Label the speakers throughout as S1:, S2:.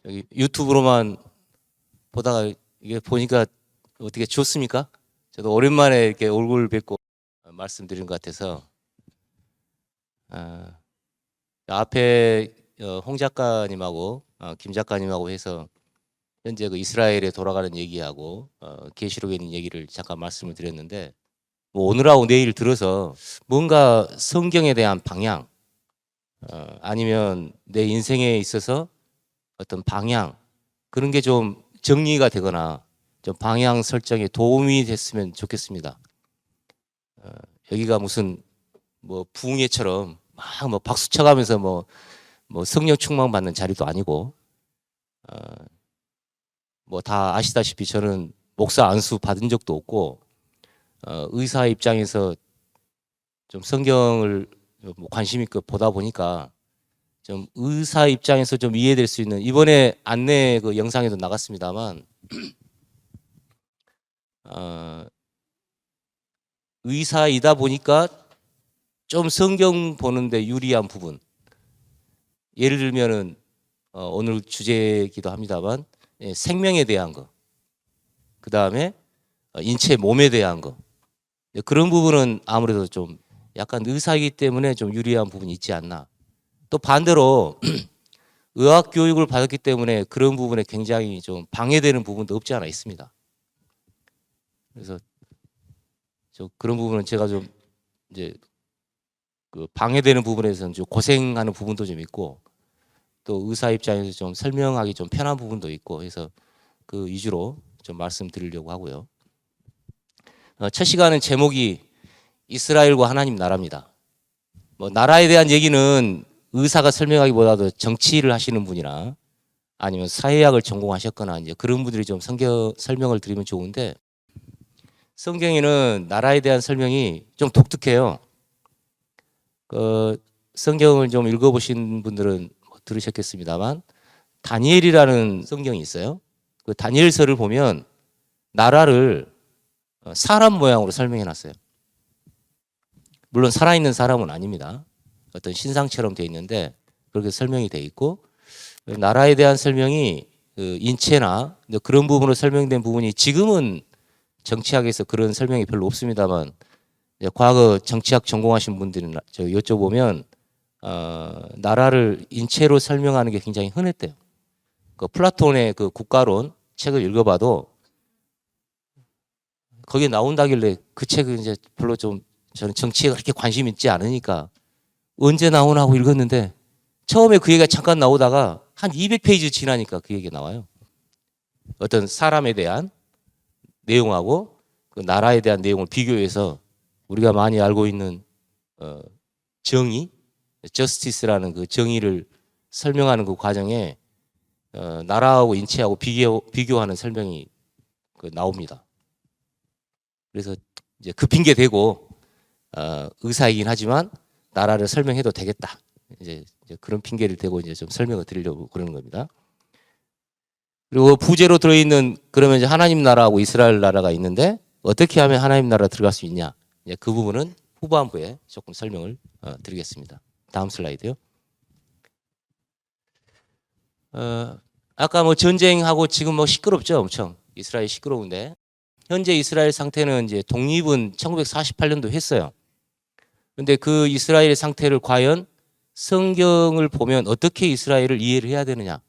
S1: 여기 유튜브로만 보다가 이게 보니까 어떻게 좋습니까? 저도 오랜만에 이렇게 얼굴 뵙고 말씀드린 것 같아서 아, 앞에 홍 작가님하고 김 작가님하고 해서 현재 그 이스라엘에 돌아가는 얘기하고 계시록에 있는 얘기를 잠깐 말씀을 드렸는데 뭐 오늘하고 내일 들어서 뭔가 성경에 대한 방향 아니면 내 인생에 있어서 어떤 방향 그런 게 좀 정리가 되거나 좀 방향 설정에 도움이 됐으면 좋겠습니다. 여기가 무슨 뭐 부흥회처럼 막 뭐 박수 쳐가면서 뭐 성령 충만 받는 자리도 아니고 뭐 다 아시다시피 저는 목사 안수 받은 적도 없고 의사 입장에서 좀 성경을 뭐 관심 있게 보다 보니까 좀 의사 입장에서 좀 이해될 수 있는 이번에 안내 그 영상에도 나갔습니다만 의사이다 보니까 좀 성경 보는데 유리한 부분 예를 들면은 오늘 주제이기도 합니다만 생명에 대한 거 그 다음에 인체 몸에 대한 거 그런 부분은 아무래도 좀 약간 의사이기 때문에 좀 유리한 부분이 있지 않나 또 반대로 의학 교육을 받았기 때문에 그런 부분에 굉장히 좀 방해되는 부분도 없지 않아 있습니다. 그래서 그런 부분은 제가 좀 이제 그 방해되는 부분에서는 좀 고생하는 부분도 좀 있고 또 의사 입장에서 좀 설명하기 좀 편한 부분도 있고 해서 그 위주로 좀 말씀드리려고 하고요. 첫 시간은 제목이 이스라엘과 하나님 나라입니다. 뭐 나라에 대한 얘기는 의사가 설명하기보다도 정치를 하시는 분이나 아니면 사회학을 전공하셨거나 이제 그런 분들이 좀 설명을 드리면 좋은데 성경에는 나라에 대한 설명이 좀 독특해요. 성경을 좀 읽어보신 분들은 들으셨겠습니다만 다니엘이라는 성경이 있어요. 그 다니엘서를 보면 나라를 사람 모양으로 설명해 놨어요. 물론 살아있는 사람은 아닙니다. 어떤 신상처럼 되어 있는데 그렇게 설명이 되어 있고 나라에 대한 설명이 인체나 그런 부분으로 설명된 부분이 지금은 정치학에서 그런 설명이 별로 없습니다만 과거 정치학 전공하신 분들은 저 여쭤보면 나라를 인체로 설명하는 게 굉장히 흔했대요. 그 플라톤의 그 국가론 책을 읽어봐도 거기에 나온다길래 그 책을 이제 별로 좀 저는 정치에 그렇게 관심 있지 않으니까 언제 나오나 하고 읽었는데 처음에 그 얘기가 잠깐 나오다가 한 200페이지 지나니까 그 얘기가 나와요. 어떤 사람에 대한 내용하고 그 나라에 대한 내용을 비교해서 우리가 많이 알고 있는 정의, 저스티스라는 그 정의를 설명하는 그 과정에 나라하고 인체하고 비교하는 설명이 나옵니다. 그래서 이제 그 핑계 대고 의사이긴 하지만 나라를 설명해도 되겠다. 이제 그런 핑계를 대고 이제 좀 설명을 드리려고 그러는 겁니다. 그리고 부제로 들어있는 그러면 이제 하나님 나라하고 이스라엘 나라가 있는데 어떻게 하면 하나님 나라 들어갈 수 있냐? 이제 그 부분은 후반부에 조금 설명을 드리겠습니다. 다음 슬라이드요. 아까 뭐 전쟁하고 지금 뭐 시끄럽죠, 엄청 이스라엘 시끄러운데 현재 이스라엘 상태는 이제 독립은 1948년도 했어요. 근데 그 이스라엘의 상태를 과연 성경을 보면 어떻게 이스라엘을 이해를 해야 되느냐?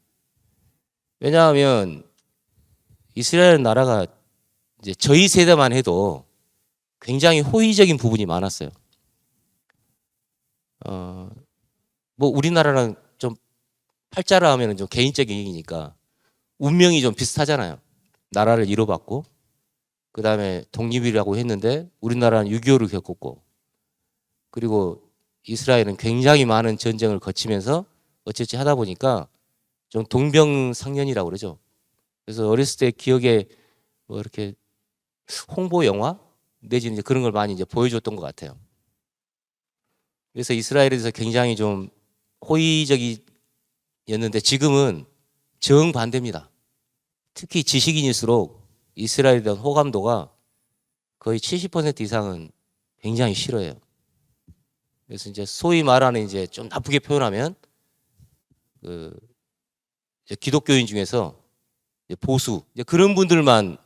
S1: 왜냐하면 이스라엘 나라가 이제 저희 세대만 해도 굉장히 호의적인 부분이 많았어요. 뭐 우리나라랑 좀 팔자라 하면 좀 개인적인 얘기니까 운명이 좀 비슷하잖아요. 나라를 잃어받고 그 다음에 독립이라고 했는데 우리나라는 6.25를 겪었고 그리고 이스라엘은 굉장히 많은 전쟁을 거치면서 어찌어찌 하다 보니까 좀 동병상련이라고 그러죠. 그래서 어렸을 때 기억에 뭐 이렇게 홍보 영화 내지는 이제 그런 걸 많이 이제 보여줬던 것 같아요. 그래서 이스라엘에 대해서 굉장히 좀 호의적이었는데 지금은 정반대입니다. 특히 지식인일수록 이스라엘에 대한 호감도가 거의 70% 이상은 굉장히 싫어해요. 그래서 이제 소위 말하는 이제 좀 나쁘게 표현하면 그 기독교인 중에서 보수 그런 분들만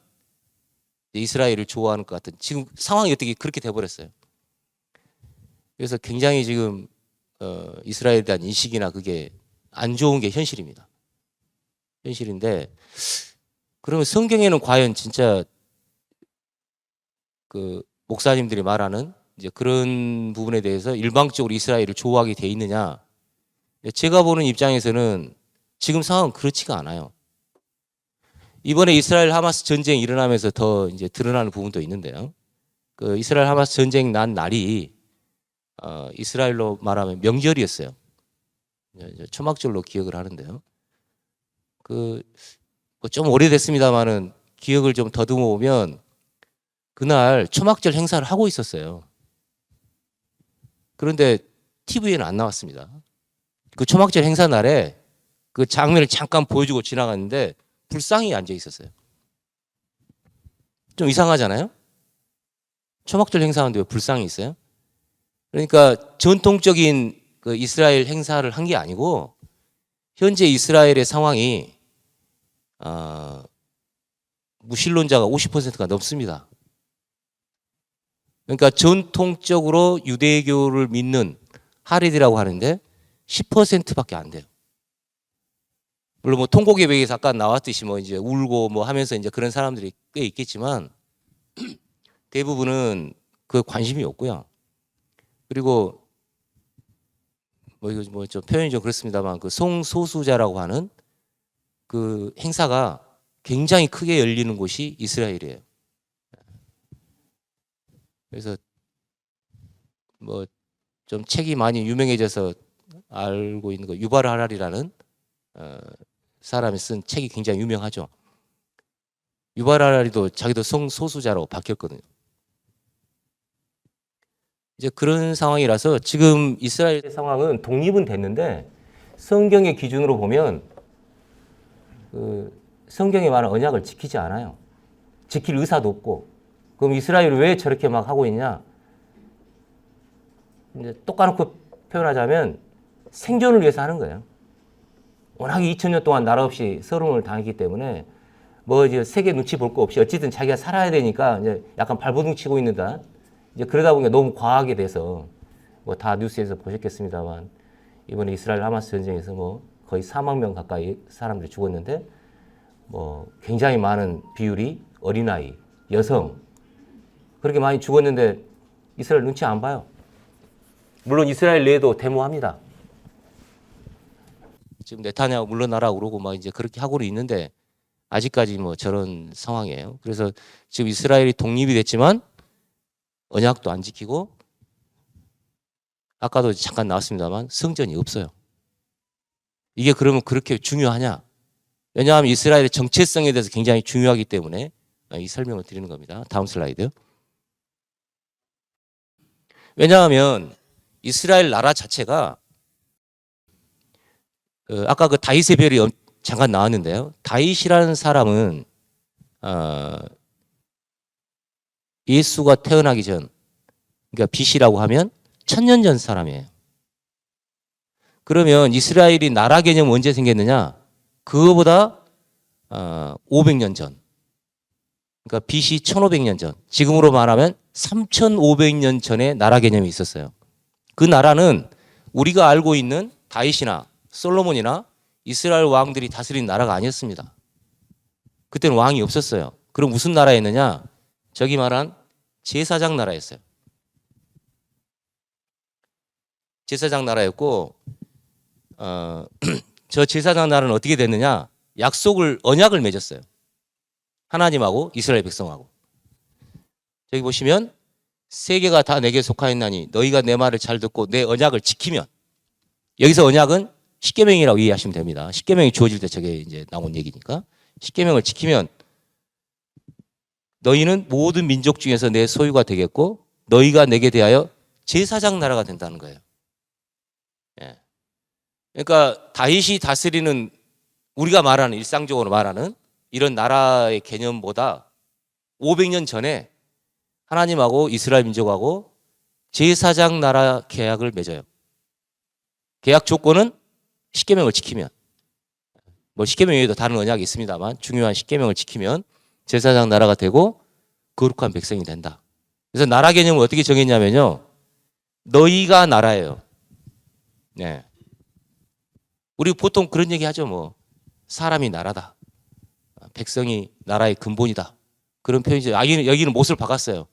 S1: 이스라엘을 좋아하는 것 같은 지금 상황이 어떻게 그렇게 돼버렸어요. 그래서 굉장히 지금 이스라엘에 대한 인식이나 그게 안 좋은 게 현실입니다. 현실인데 그러면 성경에는 과연 진짜 그 목사님들이 말하는 이제 그런 부분에 대해서 일방적으로 이스라엘을 좋아하게 돼 있느냐? 제가 보는 입장에서는 지금 상황은 그렇지가 않아요. 이번에 이스라엘 하마스 전쟁이 일어나면서 더 이제 드러나는 부분도 있는데요. 그 이스라엘 하마스 전쟁 난 날이 이스라엘로 말하면 명절이었어요. 초막절로 기억을 하는데요. 그 좀 오래됐습니다만은 기억을 좀 더듬어 보면 그날 초막절 행사를 하고 있었어요. 그런데 TV에는 안 나왔습니다. 그 초막절 행사 날에 그 장면을 잠깐 보여주고 지나갔는데 불상이 앉아 있었어요. 좀 이상하잖아요? 초막절 행사하는데 왜 불상이 있어요? 그러니까 전통적인 그 이스라엘 행사를 한 게 아니고 현재 이스라엘의 상황이 무신론자가 50%가 넘습니다. 그러니까 전통적으로 유대교를 믿는 하레디라고 하는데 10%밖에 안 돼요. 물론 뭐 통곡예배에서 아까 나왔듯이 뭐 이제 울고 뭐 하면서 이제 그런 사람들이 꽤 있겠지만 대부분은 그 관심이 없고요. 그리고 뭐 이거 뭐 좀 표현이 좀 그렇습니다만 그 성소수자라고 하는 그 행사가 굉장히 크게 열리는 곳이 이스라엘이에요. 그래서 뭐 좀 책이 많이 유명해져서 알고 있는 거 유발 하랄이라는 사람이 쓴 책이 굉장히 유명하죠. 유발 하랄이도 자기도 성소수자로 바뀌었거든요. 이제 그런 상황이라서 지금 이스라엘 상황은 독립은 됐는데 성경의 기준으로 보면 그 성경에 말한 언약을 지키지 않아요. 지킬 의사도 없고. 그럼 이스라엘이 왜 저렇게 막 하고 있냐? 이제 똑 까놓고 표현하자면 생존을 위해서 하는 거예요. 워낙에 2000년 동안 나라 없이 서름을 당했기 때문에 뭐 이제 세계 눈치 볼 거 없이 어쨌든 자기가 살아야 되니까 이제 약간 발버둥 치고 있는 듯 이제 그러다 보니까 너무 과하게 돼서 뭐 다 뉴스에서 보셨겠습니다만 이번에 이스라엘 하마스 전쟁에서 뭐 거의 4만 명 가까이 사람들이 죽었는데 뭐 굉장히 많은 비율이 어린아이, 여성 그렇게 많이 죽었는데 이스라엘 눈치 안 봐요. 물론 이스라엘 내에도 데모합니다. 지금 네타냐후 물러나라고 그러고 막 이제 그렇게 하고는 있는데 아직까지 뭐 저런 상황이에요. 그래서 지금 이스라엘이 독립이 됐지만 언약도 안 지키고 아까도 잠깐 나왔습니다만 성전이 없어요. 이게 그러면 그렇게 중요하냐? 왜냐하면 이스라엘의 정체성에 대해서 굉장히 중요하기 때문에 이 설명을 드리는 겁니다. 다음 슬라이드. 왜냐하면 이스라엘 나라 자체가 아까 그 다윗의 별이 잠깐 나왔는데요. 다윗이라는 사람은 예수가 태어나기 전, 그러니까 BC라고 하면 1000년 전 사람이에요. 그러면 이스라엘이 나라 개념 언제 생겼느냐? 그거보다 500년 전. 그러니까 BC 1500년 전. 지금으로 말하면 3500년 전에 나라 개념이 있었어요. 그 나라는 우리가 알고 있는 다윗이나 솔로몬이나 이스라엘 왕들이 다스린 나라가 아니었습니다. 그때는 왕이 없었어요. 그럼 무슨 나라였느냐? 저기 말한 제사장 나라였어요. 제사장 나라였고 저 제사장 나라는 어떻게 됐느냐? 언약을 맺었어요. 하나님하고 이스라엘 백성하고. 저기 보시면 세계가 다 내게 속하였나니 너희가 내 말을 잘 듣고 내 언약을 지키면, 여기서 언약은 십계명이라고 이해하시면 됩니다. 십계명이 주어질 때 저게 이제 나온 얘기니까 십계명을 지키면 너희는 모든 민족 중에서 내 소유가 되겠고 너희가 내게 대하여 제사장 나라가 된다는 거예요. 예. 그러니까 다윗이 다스리는 우리가 말하는 일상적으로 말하는 이런 나라의 개념보다 500년 전에 하나님하고 이스라엘 민족하고 제사장 나라 계약을 맺어요. 계약 조건은 십계명을 지키면. 뭐 십계명 외에도 다른 언약이 있습니다만 중요한 십계명을 지키면 제사장 나라가 되고 거룩한 백성이 된다. 그래서 나라 개념을 어떻게 정했냐면요. 너희가 나라예요. 네. 우리 보통 그런 얘기 하죠. 뭐 사람이 나라다. 백성이 나라의 근본이다. 그런 표현이죠. 여기는 못을 박았어요.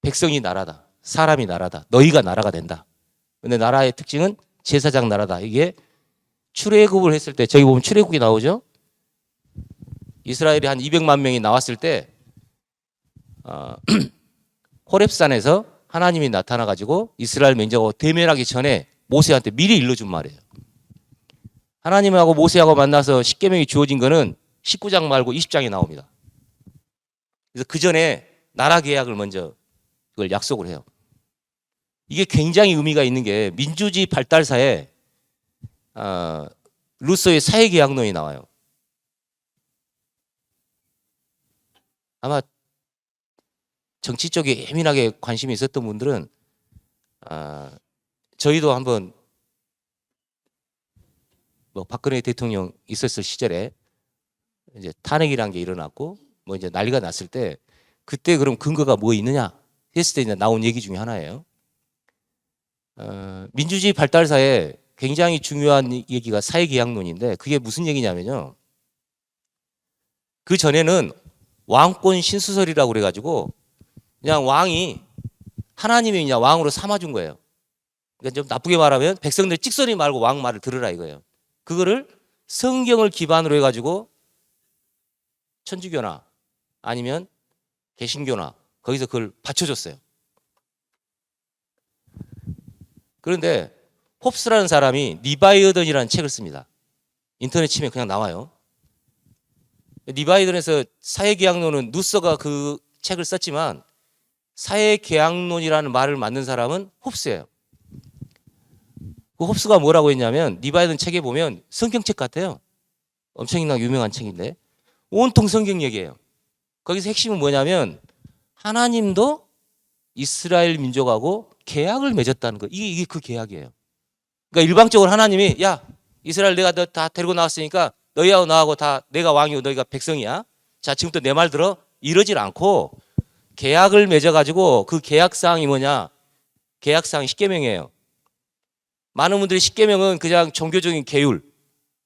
S1: 백성이 나라다. 사람이 나라다. 너희가 나라가 된다. 근데 나라의 특징은 제사장 나라다. 이게 출애굽을 했을 때 저기 보면 출애굽이 나오죠. 이스라엘이 한 200만 명이 나왔을 때 호렙산에서 하나님이 나타나 가지고 이스라엘 민족하고 대면하기 전에 모세한테 미리 일러준 말이에요. 하나님하고 모세하고 만나서 십계명이 주어진 거는 19장 말고 20장이 나옵니다. 그래서 그 전에 나라 계약을 먼저 그걸 약속을 해요. 이게 굉장히 의미가 있는 게 민주주의 발달사에 루소의 사회계약론이 나와요. 아마 정치 쪽에 예민하게 관심이 있었던 분들은 저희도 한번 뭐 박근혜 대통령 있었을 시절에 이제 탄핵이란 게 일어났고 뭐 이제 난리가 났을 때 그때 그럼 근거가 뭐 있느냐 했을 때 이제 나온 얘기 중에 하나예요. 민주주의 발달사에 굉장히 중요한 얘기가 사회계약론인데 그게 무슨 얘기냐면요. 그 전에는 왕권 신수설이라고 그래가지고 그냥 왕이 하나님이 그냥 왕으로 삼아준 거예요. 그러니까 좀 나쁘게 말하면 백성들 찍소리 말고 왕 말을 들으라 이거예요. 그거를 성경을 기반으로 해가지고 천주교나 아니면 개신교나 거기서 그걸 받쳐줬어요. 그런데 홉스라는 사람이 리바이어던이라는 책을 씁니다. 인터넷 치면 그냥 나와요. 리바이어던에서 사회계약론은 누서가 그 책을 썼지만 사회계약론이라는 말을 만든 사람은 홉스예요. 그 홉스가 뭐라고 했냐면 리바이어던 책에 보면 성경책 같아요. 엄청나게 유명한 책인데 온통 성경 얘기예요. 거기서 핵심은 뭐냐면 하나님도 이스라엘 민족하고 계약을 맺었다는 거. 이게 그 계약이에요. 그러니까 일방적으로 하나님이 야 이스라엘 내가 너 다 데리고 나왔으니까 너희하고 나하고 다 내가 왕이고 너희가 백성이야. 자 지금부터 내 말 들어. 이러질 않고 계약을 맺어가지고 그 계약사항이 뭐냐. 계약사항이 십계명이에요. 많은 분들이 십계명은 그냥 종교적인 계율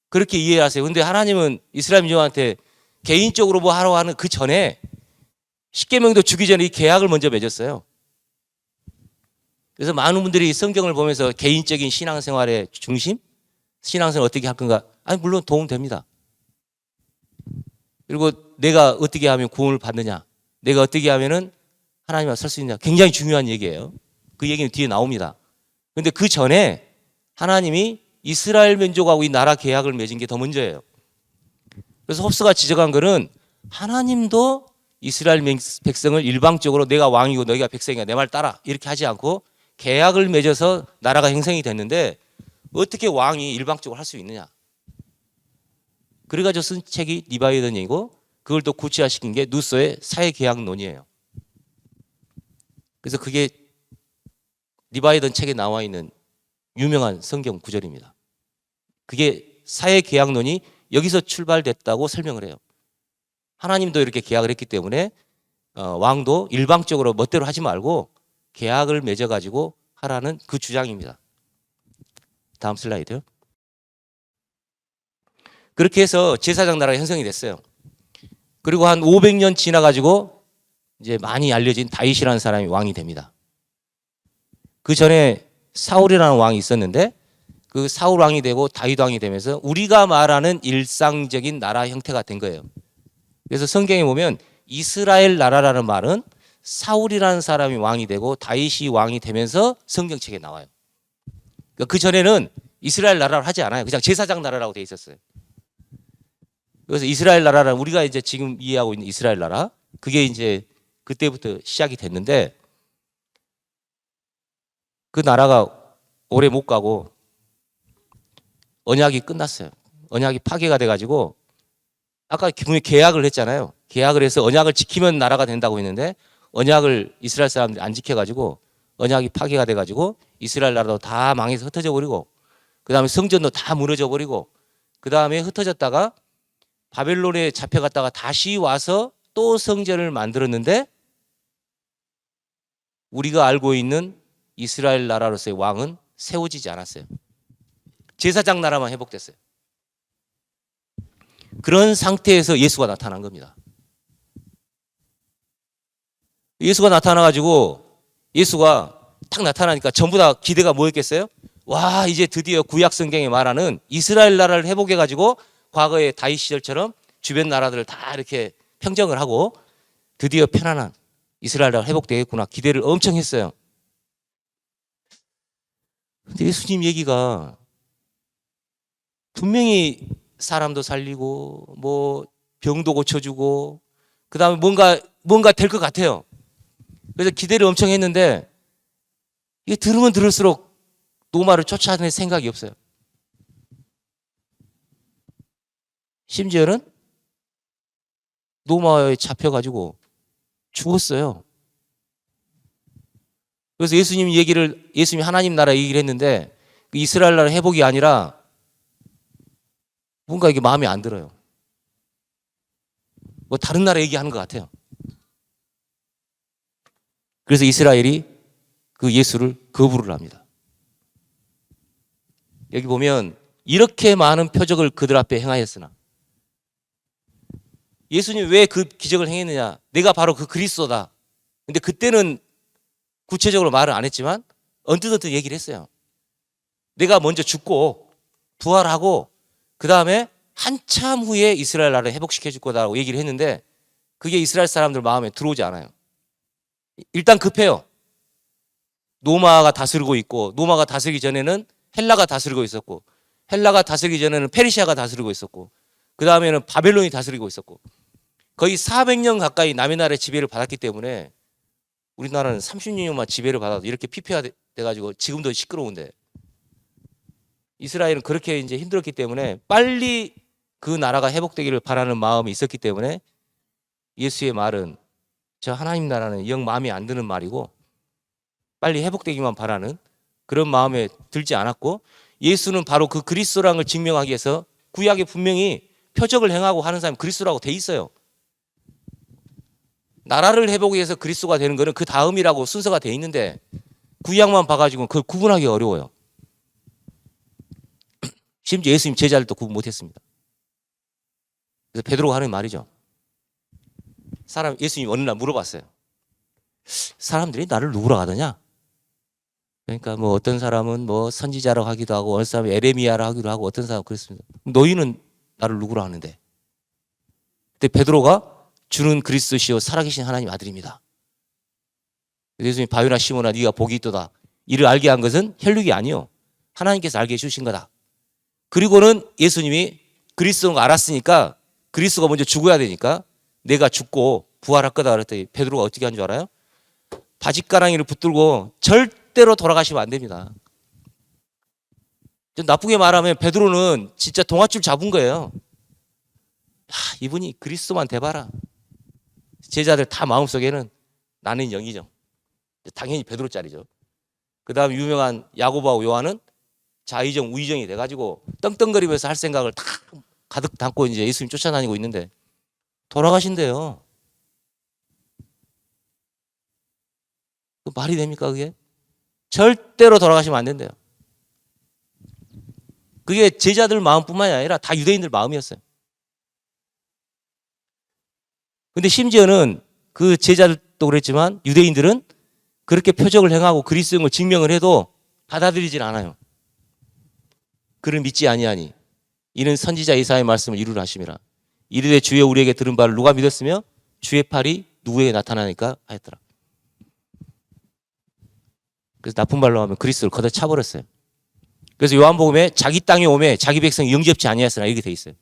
S1: 그렇게 이해하세요. 근데 하나님은 이스라엘 민족한테 개인적으로 뭐 하러 하는 그 전에 십계명도 주기 전에 이 계약을 먼저 맺었어요. 그래서 많은 분들이 성경을 보면서 개인적인 신앙생활의 중심, 신앙생활 어떻게 할 건가? 아니 물론 도움 됩니다. 그리고 내가 어떻게 하면 구원을 받느냐, 내가 어떻게 하면은 하나님 앞에 설 수 있느냐, 굉장히 중요한 얘기예요. 그 얘기는 뒤에 나옵니다. 그런데 그 전에 하나님이 이스라엘 민족하고 이 나라 계약을 맺은 게 더 먼저예요. 그래서 홉스가 지적한 거는 하나님도 이스라엘 백성을 일방적으로 내가 왕이고 너희가 백성이야 내 말 따라 이렇게 하지 않고 계약을 맺어서 나라가 형성이 됐는데 어떻게 왕이 일방적으로 할 수 있느냐. 그래가지고 쓴 책이 리바이어던이고 그걸 또 구체화시킨 게 누서의 사회계약론이에요. 그래서 그게 리바이어던 책에 나와 있는 유명한 성경 구절입니다. 그게 사회계약론이 여기서 출발됐다고 설명을 해요. 하나님도 이렇게 계약을 했기 때문에 왕도 일방적으로 멋대로 하지 말고 계약을 맺어가지고 하라는 그 주장입니다. 다음 슬라이드요. 그렇게 해서 제사장 나라가 형성이 됐어요. 그리고 한 500년 지나가지고 이제 많이 알려진 다윗이라는 사람이 왕이 됩니다. 그 전에 사울이라는 왕이 있었는데 그 사울 왕이 되고 다윗 왕이 되면서 우리가 말하는 일상적인 나라 형태가 된 거예요. 그래서 성경에 보면 이스라엘 나라라는 말은 사울이라는 사람이 왕이 되고 다윗이 왕이 되면서 성경책에 나와요. 그러니까 그 전에는 이스라엘 나라를 하지 않아요. 그냥 제사장 나라라고 돼 있었어요. 그래서 이스라엘 나라는 우리가 이제 지금 이해하고 있는 이스라엘 나라 그게 이제 그때부터 시작이 됐는데 그 나라가 오래 못 가고 언약이 끝났어요. 언약이 파괴가 돼가지고 아까 분명히 계약을 했잖아요. 계약을 해서 언약을 지키면 나라가 된다고 했는데 언약을 이스라엘 사람들이 안 지켜가지고 언약이 파괴가 돼가지고 이스라엘 나라도 다 망해서 흩어져 버리고 그 다음에 성전도 다 무너져 버리고 그 그 다음에 흩어졌다가 바벨론에 잡혀갔다가 다시 와서 또 성전을 만들었는데 우리가 알고 있는 이스라엘 나라로서의 왕은 세워지지 않았어요. 제사장 나라만 회복됐어요. 그런 상태에서 예수가 나타난 겁니다. 예수가 나타나가지고 예수가 딱 나타나니까 전부 다 기대가 뭐였겠어요? 와, 이제 드디어 구약 성경에 말하는 이스라엘 나라를 회복해가지고 과거의 다윗 시절처럼 주변 나라들을 다 이렇게 평정을 하고 드디어 편안한 이스라엘 나라가 회복되겠구나 기대를 엄청 했어요. 근데 예수님 얘기가 분명히 사람도 살리고 뭐 병도 고쳐주고 그 다음에 뭔가 될 것 같아요. 그래서 기대를 엄청 했는데 이게 들으면 들을수록 노마를 쫓아낼 생각이 없어요. 심지어는 노마에 잡혀가지고 죽었어요. 그래서 예수님이 하나님 나라 얘기를 했는데 이스라엘 나라 회복이 아니라 뭔가 이게 마음에 안 들어요. 뭐 다른 나라 얘기하는 것 같아요. 그래서 이스라엘이 그 예수를 거부를 합니다. 여기 보면 이렇게 많은 표적을 그들 앞에 행하였으나 예수님 왜 그 기적을 행했느냐? 내가 바로 그 그리스도다. 근데 그때는 구체적으로 말을 안 했지만 언뜻 얘기를 했어요. 내가 먼저 죽고 부활하고 그 다음에 한참 후에 이스라엘 나라를 회복시켜 줄 거다라고 얘기를 했는데 그게 이스라엘 사람들 마음에 들어오지 않아요. 일단 급해요. 노마가 다스리고 있고 노마가 다스리기 전에는 헬라가 다스리고 있었고 헬라가 다스리기 전에는 페르시아가 다스리고 있었고 그 다음에는 바벨론이 다스리고 있었고 거의 400년 가까이 남의 나라의 지배를 받았기 때문에 우리나라는 36년만 지배를 받아도 이렇게 피폐화돼가지고 지금도 시끄러운데 이스라엘은 그렇게 이제 힘들었기 때문에 빨리 그 나라가 회복되기를 바라는 마음이 있었기 때문에 예수의 말은 저 하나님 나라는 영 마음에 안 드는 말이고 빨리 회복되기만 바라는 그런 마음에 들지 않았고 예수는 바로 그 그리스도라는 걸 증명하기 위해서 구약에 분명히 표적을 행하고 하는 사람이 그리스도라고 돼 있어요. 나라를 회복하기 위해서 그리스도가 되는 거는 그 다음이라고 순서가 돼 있는데 구약만 봐가지고 그걸 구분하기 어려워요. 심지어 예수님 제자들도 구분 못했습니다. 그래서 베드로가 하는 말이죠. 예수님이 어느 날 물어봤어요. 사람들이 나를 누구라고 하더냐? 그러니까 뭐 어떤 사람은 뭐 선지자라고 하기도 하고 어떤 사람은 에레미야라고 하기도 하고 어떤 사람은 그랬습니다. 너희는 나를 누구라 하는데? 그때 베드로가 주는 그리스도시요 살아계신 하나님 아들입니다. 예수님이 바요나 시몬아 네가 복이 있도다. 이를 알게 한 것은 혈육이 아니요 하나님께서 알게 해주신 거다. 그리고는 예수님이 그리스도인 거 알았으니까 그리스도가 먼저 죽어야 되니까 내가 죽고 부활할 거다 그랬더니 베드로가 어떻게 한 줄 알아요? 바짓가랑이를 붙들고 절대로 돌아가시면 안 됩니다. 좀 나쁘게 말하면 베드로는 진짜 동아줄 잡은 거예요. 이분이 그리스도만 대봐라. 제자들 다 마음속에는 나는 영이죠. 당연히 베드로 짤이죠. 그 다음 유명한 야고보하고 요한은 자의정 우의정이 돼가지고 떵떵거리면서 할 생각을 다 가득 담고 이제 예수님 쫓아다니고 있는데 돌아가신대요. 그 말이 됩니까 그게? 절대로 돌아가시면 안 된대요. 그게 제자들 마음뿐만이 아니라 다 유대인들 마음이었어요. 근데 심지어는 그 제자들도 그랬지만 유대인들은 그렇게 표적을 행하고 그리스도임을 증명을 해도 받아들이질 않아요. 그를 믿지 아니하니 이는 선지자 이사야의 말씀을 이루려 하심이라. 이르되 주여 우리에게 들은 바를 누가 믿었으며 주의 팔이 누구에게 나타나니까 하였더라. 그래서 나쁜 말로 하면 그리스도를 걷어 차버렸어요. 그래서 요한복음에 자기 땅에 오매 자기 백성이 영접지 아니하였으나 이렇게 돼 있어요.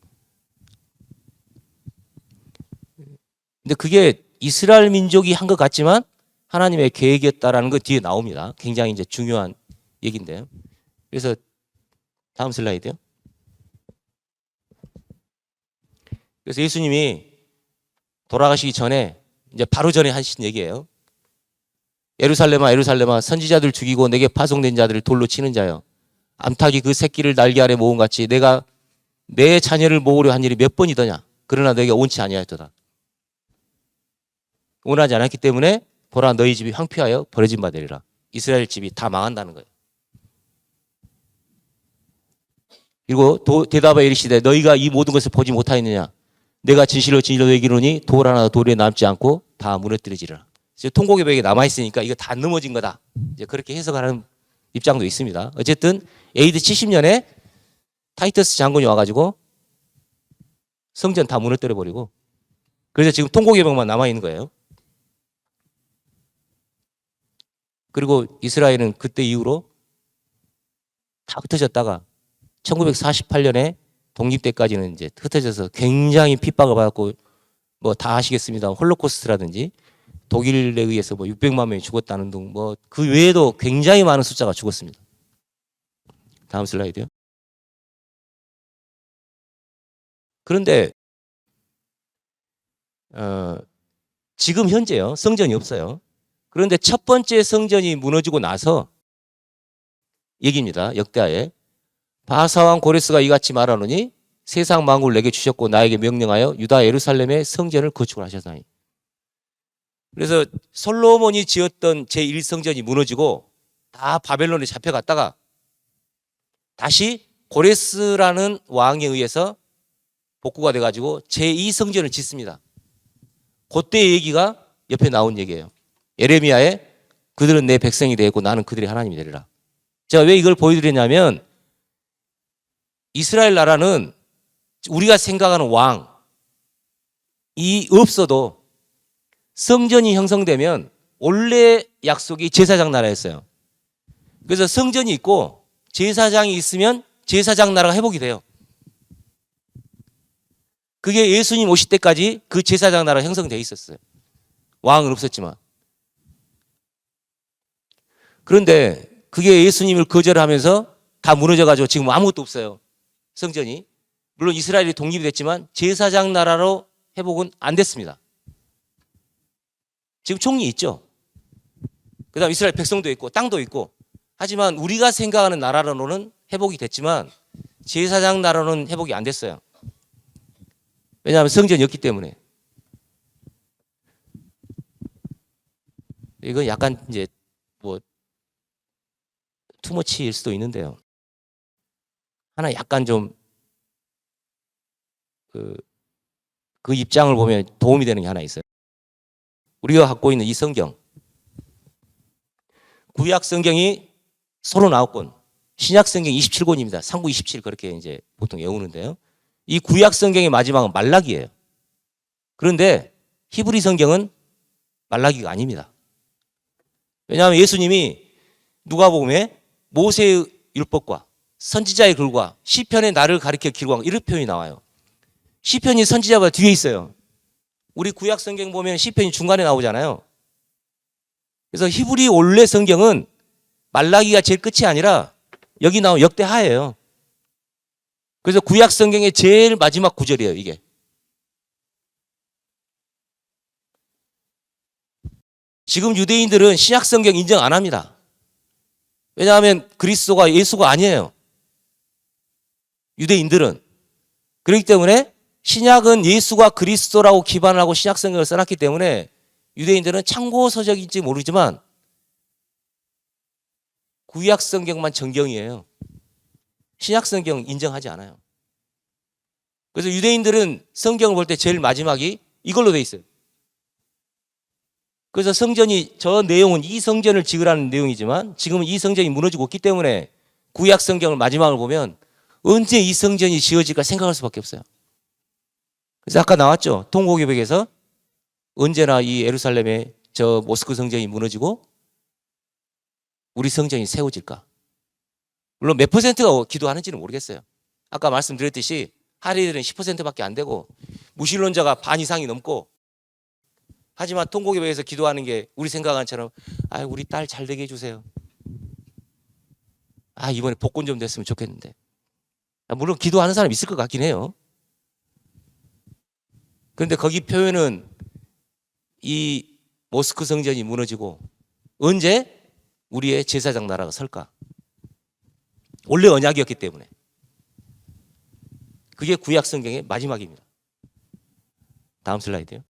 S1: 근데 그게 이스라엘 민족이 한 것 같지만 하나님의 계획이었다라는 거 뒤에 나옵니다. 굉장히 이제 중요한 얘기인데요. 그래서 다음 슬라이드요. 그래서 예수님이 돌아가시기 전에 이제 바로 전에 하신 얘기예요. 예루살렘아 예루살렘아 선지자들 죽이고 내게 파송된 자들을 돌로 치는 자여 암탉이 그 새끼를 날개 아래 모음같이 내가 내 자녀를 모으려 한 일이 몇 번이더냐. 그러나 너희가 원치 아니하였도다. 원하지 않았기 때문에 보라 너희 집이 황폐하여 버려진 바 되리라. 이스라엘 집이 다 망한다는 거예요. 그리고 대답하여 이르시되 너희가 이 모든 것을 보지 못하였느냐. 내가 진실로 진실로 얘기하노니 돌 하나 돌에 남지 않고 다 무너뜨려지리라. 통곡의 벽에 남아있으니까 이거 다 넘어진 거다. 이제 그렇게 해석하는 입장도 있습니다. 어쨌든 AD 70년에 타이터스 장군이 와가지고 성전 다 무너뜨려버리고 그래서 지금 통곡의 벽만 남아있는 거예요. 그리고 이스라엘은 그때 이후로 다 흩어졌다가 1948년에 독립 때까지는 이제 흩어져서 굉장히 핍박을 받았고 뭐 다 아시겠습니다. 홀로코스트라든지 독일에 의해서 뭐 600만 명이 죽었다는 등 뭐 그 외에도 굉장히 많은 숫자가 죽었습니다. 다음 슬라이드요. 그런데 지금 현재요. 성전이 없어요. 그런데 첫 번째 성전이 무너지고 나서 얘기입니다. 역대하에 바사왕 고레스가 이같이 말하노니 세상 만국을 내게 주셨고 나에게 명령하여 유다 예루살렘의 성전을 건축을 하셨나니. 그래서 솔로몬이 지었던 제1성전이 무너지고 다 바벨론에 잡혀갔다가 다시 고레스라는 왕에 의해서 복구가 돼가지고 제2성전을 짓습니다. 그때의 얘기가 옆에 나온 얘기예요. 예레미야에 그들은 내 백성이 되었고 나는 그들의 하나님이 되리라. 제가 왜 이걸 보여드리냐면 이스라엘 나라는 우리가 생각하는 왕이 없어도 성전이 형성되면 원래 약속이 제사장 나라였어요. 그래서 성전이 있고 제사장이 있으면 제사장 나라가 회복이 돼요. 그게 예수님 오실 때까지 그 제사장 나라가 형성되어 있었어요. 왕은 없었지만. 그런데 그게 예수님을 거절하면서 다 무너져가지고 지금 아무것도 없어요. 성전이. 물론 이스라엘이 독립이 됐지만 제사장 나라로 회복은 안 됐습니다. 지금 총리 있죠. 그 다음 이스라엘 백성도 있고 땅도 있고 하지만 우리가 생각하는 나라로는 회복이 됐지만 제사장 나라로는 회복이 안 됐어요. 왜냐하면 성전이 없기 때문에. 이건 약간 이제 뭐 투머치일 수도 있는데요. 하나 약간 좀 그 입장을 보면 도움이 되는 게 하나 있어요. 우리가 갖고 있는 이 성경. 구약 성경이 39권, 신약 성경 27권입니다. 상구 27 그렇게 이제 보통 외우는데요. 이 구약 성경의 마지막은 말라기예요. 그런데 히브리 성경은 말라기가 아닙니다. 왜냐하면 예수님이 누가복음에 모세의 율법과 선지자의 글과 시편의 나를 가리켜 기록한 이런 표현이 나와요. 시편이 선지자보다 뒤에 있어요. 우리 구약 성경 보면 시편이 중간에 나오잖아요. 그래서 히브리 원래 성경은 말라기가 제일 끝이 아니라 여기 나온 역대하예요. 그래서 구약 성경의 제일 마지막 구절이에요, 이게. 지금 유대인들은 신약 성경 인정 안 합니다. 왜냐하면 그리스도가 예수가 아니에요. 유대인들은. 그렇기 때문에 신약은 예수가 그리스도라고 기반을 하고 신약 성경을 써놨기 때문에 유대인들은 참고 서적인지 모르지만 구약 성경만 정경이에요. 신약 성경 인정하지 않아요. 그래서 유대인들은 성경을 볼 때 제일 마지막이 이걸로 돼 있어요. 그래서 성전이 저 내용은 이 성전을 지으라는 내용이지만 지금은 이 성전이 무너지고 있기 때문에 구약 성경을 마지막을 보면 언제 이 성전이 지어질까 생각할 수밖에 없어요. 그래서 아까 나왔죠. 통곡의벽에서 언제나 이 예루살렘의 저 모스크 성전이 무너지고 우리 성전이 세워질까. 물론 몇 퍼센트가 기도하는지는 모르겠어요. 아까 말씀드렸듯이 하리들은 10%밖에 안 되고 무신론자가 반 이상이 넘고 하지만 통곡의벽에서 기도하는 게 우리 생각하는 처럼 우리 딸 잘 되게 해주세요. 이번에 복권 좀 됐으면 좋겠는데. 물론 기도하는 사람 있을 것 같긴 해요. 그런데 거기 표현은 이 모스크 성전이 무너지고 언제 우리의 제사장 나라가 설까? 원래 언약이었기 때문에. 그게 구약 성경의 마지막입니다. 다음 슬라이드요.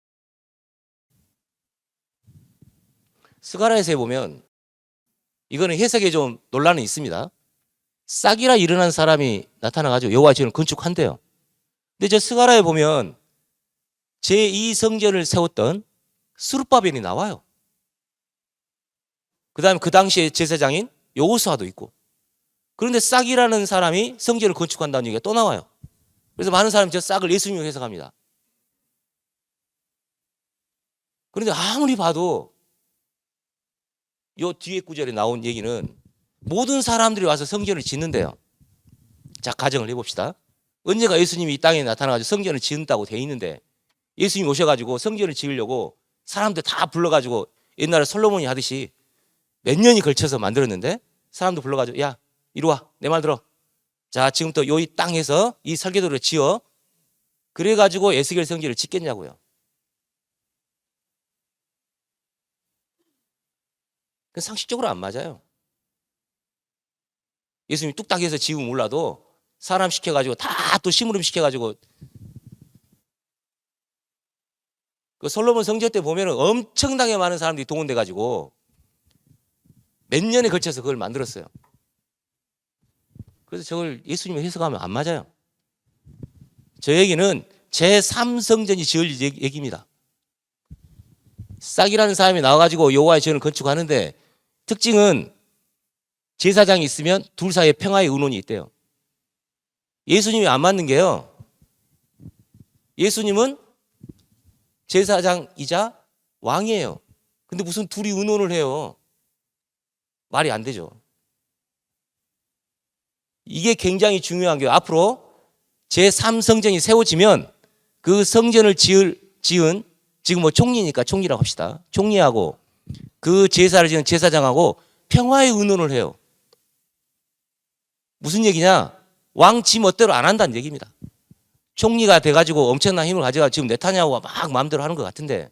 S1: 스가랴서에 보면 이거는 해석에 좀 논란은 있습니다. 싹이라 일어난 사람이 나타나가지고 여호와의 전을 건축한대요. 근데 저 스가랴에 보면 제2성전을 세웠던 스룹바벨이 나와요. 그 다음에 그 당시에 제사장인 여호수아도 있고. 그런데 싹이라는 사람이 성전을 건축한다는 얘기가 또 나와요. 그래서 많은 사람이 저 싹을 예수님으로 해석합니다. 그런데 아무리 봐도 요 뒤에 구절에 나온 얘기는 모든 사람들이 와서 성전을 짓는데요. 자, 가정을 해봅시다. 언제가 예수님이 이 땅에 나타나가지고 성전을 지은다고 돼 있는데 예수님이 오셔가지고 성전을 지으려고 사람들 다 불러가지고 옛날에 솔로몬이 하듯이 몇 년이 걸쳐서 만들었는데 사람들 불러가지고 야 이리 와 내 말 들어. 자 지금부터 요 이 땅에서 이 설계도를 지어. 그래가지고 에스겔 성전을 짓겠냐고요. 상식적으로 안 맞아요. 예수님이 뚝딱 해서 지으면 몰라도 사람 시켜가지고 다 또 심부름 시켜가지고 그 솔로몬 성전 때 보면은 엄청나게 많은 사람들이 동원돼가지고 몇 년에 걸쳐서 그걸 만들었어요. 그래서 저걸 예수님이 해석하면 안 맞아요. 저 얘기는 제3성전이 지을 얘기입니다. 싹이라는 사람이 나와가지고 여호와의 전을 건축하는데 특징은 제사장이 있으면 둘 사이에 평화의 의논이 있대요. 예수님이 안 맞는 게요. 예수님은 제사장이자 왕이에요. 근데 무슨 둘이 의논을 해요. 말이 안 되죠. 이게 굉장히 중요한 게 앞으로 제3성전이 세워지면 그 성전을 지은 지금 뭐 총리니까 총리라고 합시다. 총리하고 그 제사를 지은 제사장하고 평화의 의논을 해요. 무슨 얘기냐? 왕 지 멋대로 안 한다는 얘기입니다. 총리가 돼가지고 엄청난 힘을 가져가 지금 네타냐후가 막 마음대로 하는 것 같은데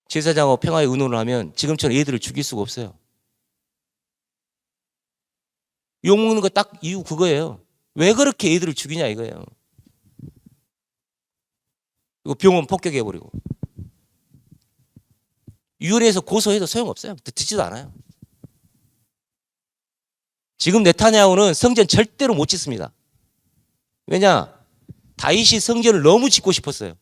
S1: 제사장하고 평화의 의논을 하면 지금처럼 애들을 죽일 수가 없어요. 욕먹는 거 딱 이유 그거예요. 왜 그렇게 애들을 죽이냐 이거예요. 그리고 병원 폭격해버리고. 유엔에서 고소해도 소용없어요. 듣지도 않아요. 지금 네타냐후는 성전 절대로 못 짓습니다. 왜냐? 다윗이 성전을 너무 짓고 싶었어요.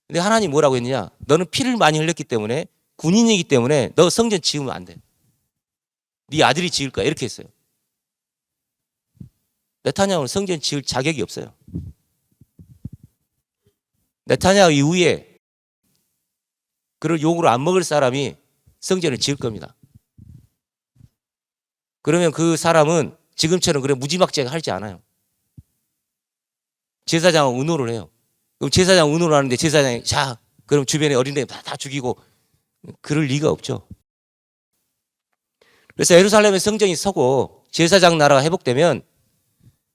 S1: 근데 하나님 뭐라고 했느냐? 너는 피를 많이 흘렸기 때문에 군인이기 때문에 너 성전 지으면 안 돼. 네 아들이 지을 거야. 이렇게 했어요. 네타냐후는 성전 지을 자격이 없어요. 네타냐후 이후에 그를 욕으로 안 먹을 사람이 성전을 지을 겁니다. 그러면 그 사람은 지금처럼 그래 무지막지하게 하지 않아요. 제사장하고 의논을 해요. 그럼 제사장 의논을 하는데 제사장이 자 그럼 주변에 어린애 다 죽이고 그럴 리가 없죠. 그래서 예루살렘의 성전이 서고 제사장 나라가 회복되면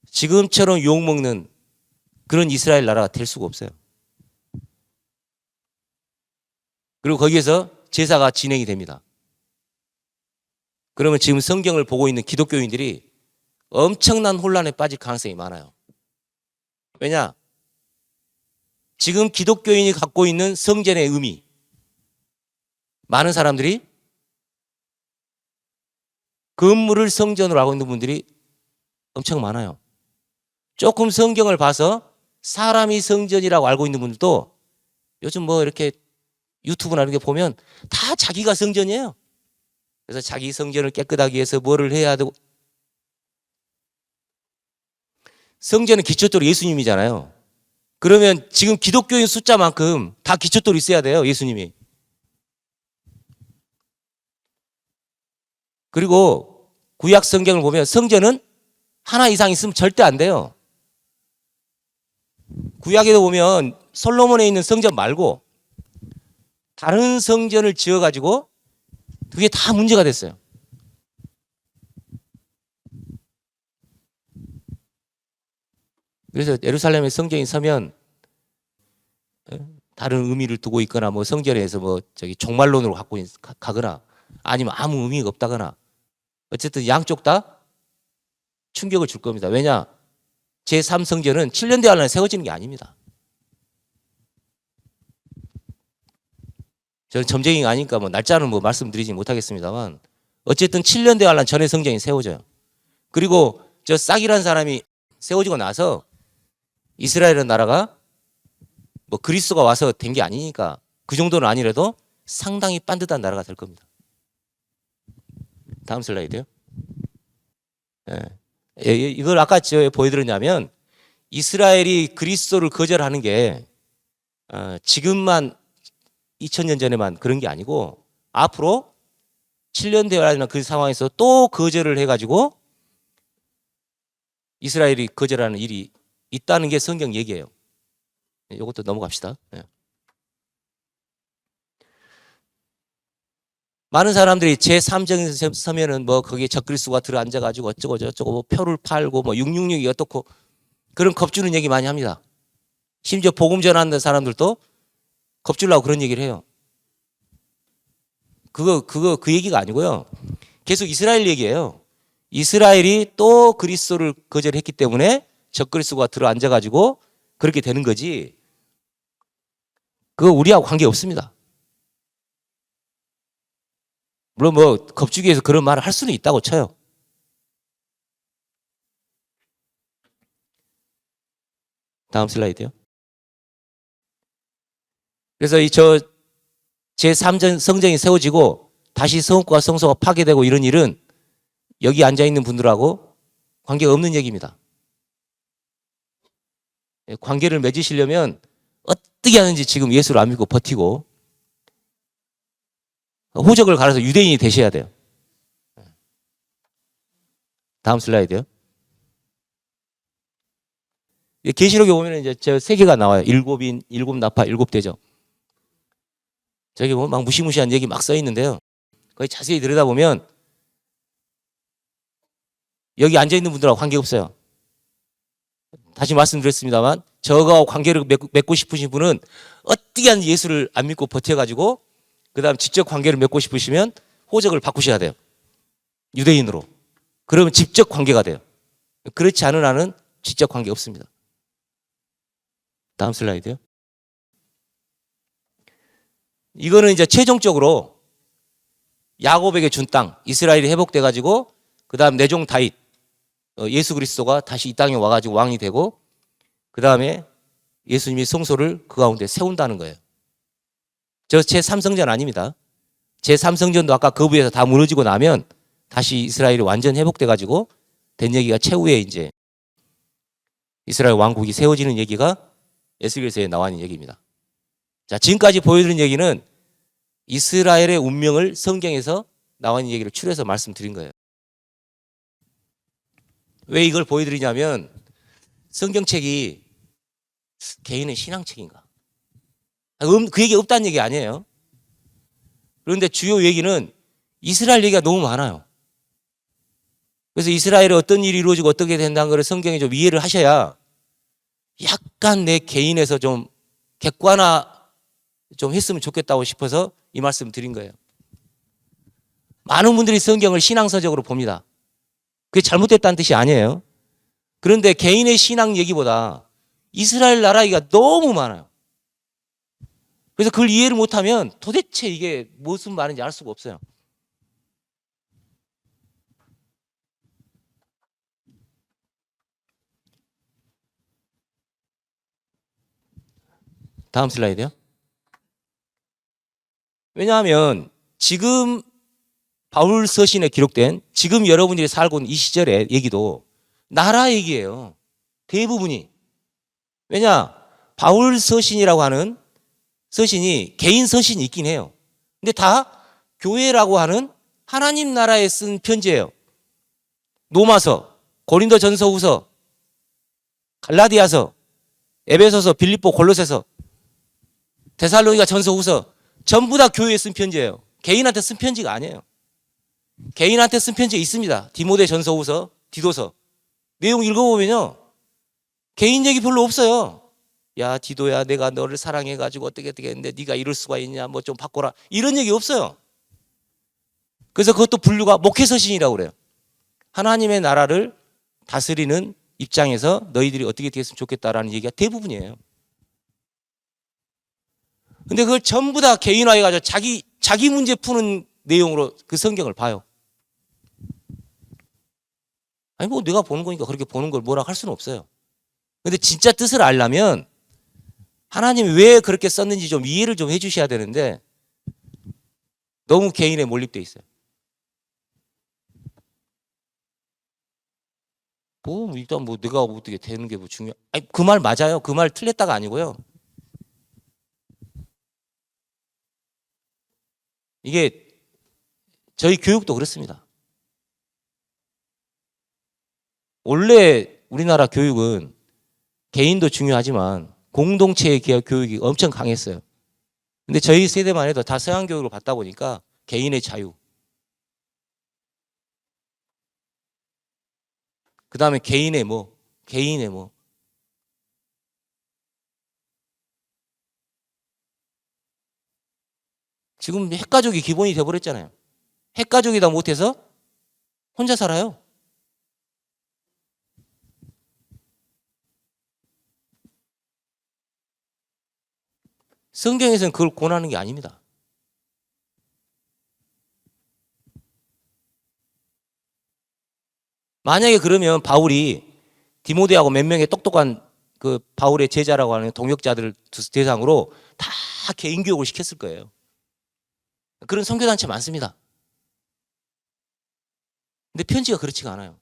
S1: 지금처럼 욕먹는 그런 이스라엘 나라가 될 수가 없어요. 그리고 거기에서 제사가 진행이 됩니다. 그러면 지금 성경을 보고 있는 기독교인들이 엄청난 혼란에 빠질 가능성이 많아요. 왜냐? 지금 기독교인이 갖고 있는 성전의 의미 많은 사람들이 건물을 성전으로 알고 있는 분들이 엄청 많아요. 조금 성경을 봐서 사람이 성전이라고 알고 있는 분들도 요즘 뭐 이렇게 유튜브나 이런 게 보면 다 자기가 성전이에요. 그래서 자기 성전을 깨끗하게 해서 뭐를 해야 되고 성전은 기초돌이 예수님이잖아요. 그러면 지금 기독교인 숫자만큼 다 기초돌이 있어야 돼요. 예수님이. 그리고 구약 성경을 보면 성전은 하나 이상 있으면 절대 안 돼요. 구약에도 보면 솔로몬에 있는 성전 말고 다른 성전을 지어가지고 그게 다 문제가 됐어요. 그래서 예루살렘의 성전이 서면 다른 의미를 두고 있거나 뭐 성전에서 뭐 저기 종말론으로 갖고 가거나 아니면 아무 의미가 없다거나 어쨌든 양쪽 다 충격을 줄 겁니다. 왜냐? 제3성전은 7년 대환 안에 세워지는 게 아닙니다. 저는 점쟁이가 아니니까 뭐 날짜는 뭐 말씀드리지 못하겠습니다만 어쨌든 7년 대환란 전에 성전이 세워져요. 그리고 저 싹이라는 사람이 세워지고 나서 이스라엘이라는 나라가 뭐 그리스도가 와서 된 게 아니니까 그 정도는 아니라도 상당히 반듯한 나라가 될 겁니다. 다음 슬라이드요. 이걸 아까 저 보여드렸냐면 이스라엘이 그리스도를 거절하는 게 지금만 2000년 전에만 그런 게 아니고 앞으로 7년 대환란 그 상황에서 또 거절을 해가지고 이스라엘이 거절하는 일이 있다는 게 성경 얘기예요. 이것도 넘어갑시다. 많은 사람들이 제3정에서 서면은 뭐 거기에 적그리스도가 들어앉아가지고 어쩌고 저쩌고 뭐 표를 팔고 뭐 666이 어떻고 그런 겁주는 얘기 많이 합니다. 심지어 복음 전하는 사람들도 겁주려고 그런 얘기를 해요. 그 얘기가 아니고요. 계속 이스라엘 얘기예요. 이스라엘이 또 그리스도를 거절했기 때문에 적그리스도가 들어앉아가지고 그렇게 되는 거지. 그거 우리하고 관계 없습니다. 물론 뭐 겁주기에서 그런 말을 할 수는 있다고 쳐요. 다음 슬라이드요. 그래서 제3전 성전이 세워지고 다시 성읍과 성소가 파괴되고 이런 일은 여기 앉아있는 분들하고 관계가 없는 얘기입니다. 관계를 맺으시려면 어떻게 하는지 지금 예수를 안 믿고 버티고 호적을 갈아서 유대인이 되셔야 돼요. 다음 슬라이드요. 계시록에 보면 이제 저 세 개가 나와요. 일곱인, 일곱 나파, 일곱 대적. 저기 보면 막 무시무시한 얘기 막 써 있는데요. 거기 자세히 들여다보면 여기 앉아있는 분들하고 관계없어요. 다시 말씀드렸습니다만 저거하고 관계를 맺고 싶으신 분은 어떻게 하는지 예수를 안 믿고 버텨가지고 그 다음 직접 관계를 맺고 싶으시면 호적을 바꾸셔야 돼요. 유대인으로. 그러면 직접 관계가 돼요. 그렇지 않은 한은 직접 관계 없습니다. 다음 슬라이드요. 이거는 이제 최종적으로 야곱에게 준 땅, 이스라엘이 회복돼가지고 그 다음 내종 다윗, 예수 그리스도가 다시 이 땅에 와가지고 왕이 되고 그 다음에 예수님이 성소를 그 가운데 세운다는 거예요. 저 제3성전 아닙니다. 제3성전도 아까 거부에서 다 무너지고 나면 다시 이스라엘이 완전 회복돼가지고 된 얘기가 최후에 이제 이스라엘 왕국이 세워지는 얘기가 에스겔서에 나와 있는 얘기입니다. 자, 지금까지 보여드린 얘기는 이스라엘의 운명을 성경에서 나와 있는 얘기를 추려서 말씀드린 거예요. 왜 이걸 보여드리냐면 성경책이 개인의 신앙책인가? 그 얘기 없다는 얘기 아니에요. 그런데 주요 얘기는 이스라엘 얘기가 너무 많아요. 그래서 이스라엘에 어떤 일이 이루어지고 어떻게 된다는 걸 성경에 좀 이해를 하셔야 약간 내 개인에서 좀 객관화 좀 했으면 좋겠다고 싶어서 이 말씀 드린 거예요. 많은 분들이 성경을 신앙서적으로 봅니다. 그게 잘못됐다는 뜻이 아니에요. 그런데 개인의 신앙 얘기보다 이스라엘 나라 얘기가 너무 많아요. 그래서 그걸 이해를 못하면 도대체 이게 무슨 말인지 알 수가 없어요. 다음 슬라이드요. 왜냐하면 지금 바울 서신에 기록된 지금 여러분들이 살고 있는 이 시절의 얘기도 나라 얘기예요. 대부분이. 왜냐? 바울 서신이라고 하는 서신이 개인 서신이 있긴 해요. 근데 다 교회라고 하는 하나님 나라에 쓴 편지예요. 로마서, 고린도 전서후서, 갈라디아서, 에베소서, 빌립보, 골로새서, 데살로니가 전서후서 전부 다 교회에 쓴 편지예요. 개인한테 쓴 편지가 아니에요. 개인한테 쓴 편지 있습니다. 디모데 전서후서, 디도서. 내용 읽어보면요. 개인 얘기 별로 없어요. 야, 디도야, 내가 너를 사랑해가지고 어떻게 했는데 네가 이럴 수가 있냐, 뭐 좀 바꿔라. 이런 얘기 없어요. 그래서 그것도 분류가 목회서신이라고 그래요. 하나님의 나라를 다스리는 입장에서 너희들이 어떻게 됐으면 좋겠다라는 얘기가 대부분이에요. 근데 그걸 전부 다 개인화해가지고 자기 문제 푸는 내용으로 그 성경을 봐요. 아니, 뭐 내가 보는 거니까 그렇게 보는 걸 뭐라 할 수는 없어요. 근데 진짜 뜻을 알려면 하나님이 왜 그렇게 썼는지 좀 이해를 좀 해주셔야 되는데 너무 개인에 몰입돼 있어요. 뭐 일단 뭐 내가 어떻게 되는 게 뭐 중요? 아니 그 말 맞아요. 그 말 틀렸다가 아니고요. 이게 저희 교육도 그렇습니다. 원래 우리나라 교육은 개인도 중요하지만 공동체의 교육이 엄청 강했어요. 근데 저희 세대만 해도 다 서양 교육을 받다 보니까 개인의 자유, 그 다음에 개인의 뭐. 지금 핵가족이 기본이 돼버렸잖아요. 핵가족이다 못해서 혼자 살아요. 성경에서는 그걸 권하는 게 아닙니다. 만약에 그러면 바울이 디모데하고 몇 명의 똑똑한 그 바울의 제자라고 하는 동역자들 대상으로 다 개인 교육을 시켰을 거예요. 그런 선교단체 많습니다. 근데 편지가 그렇지가 않아요.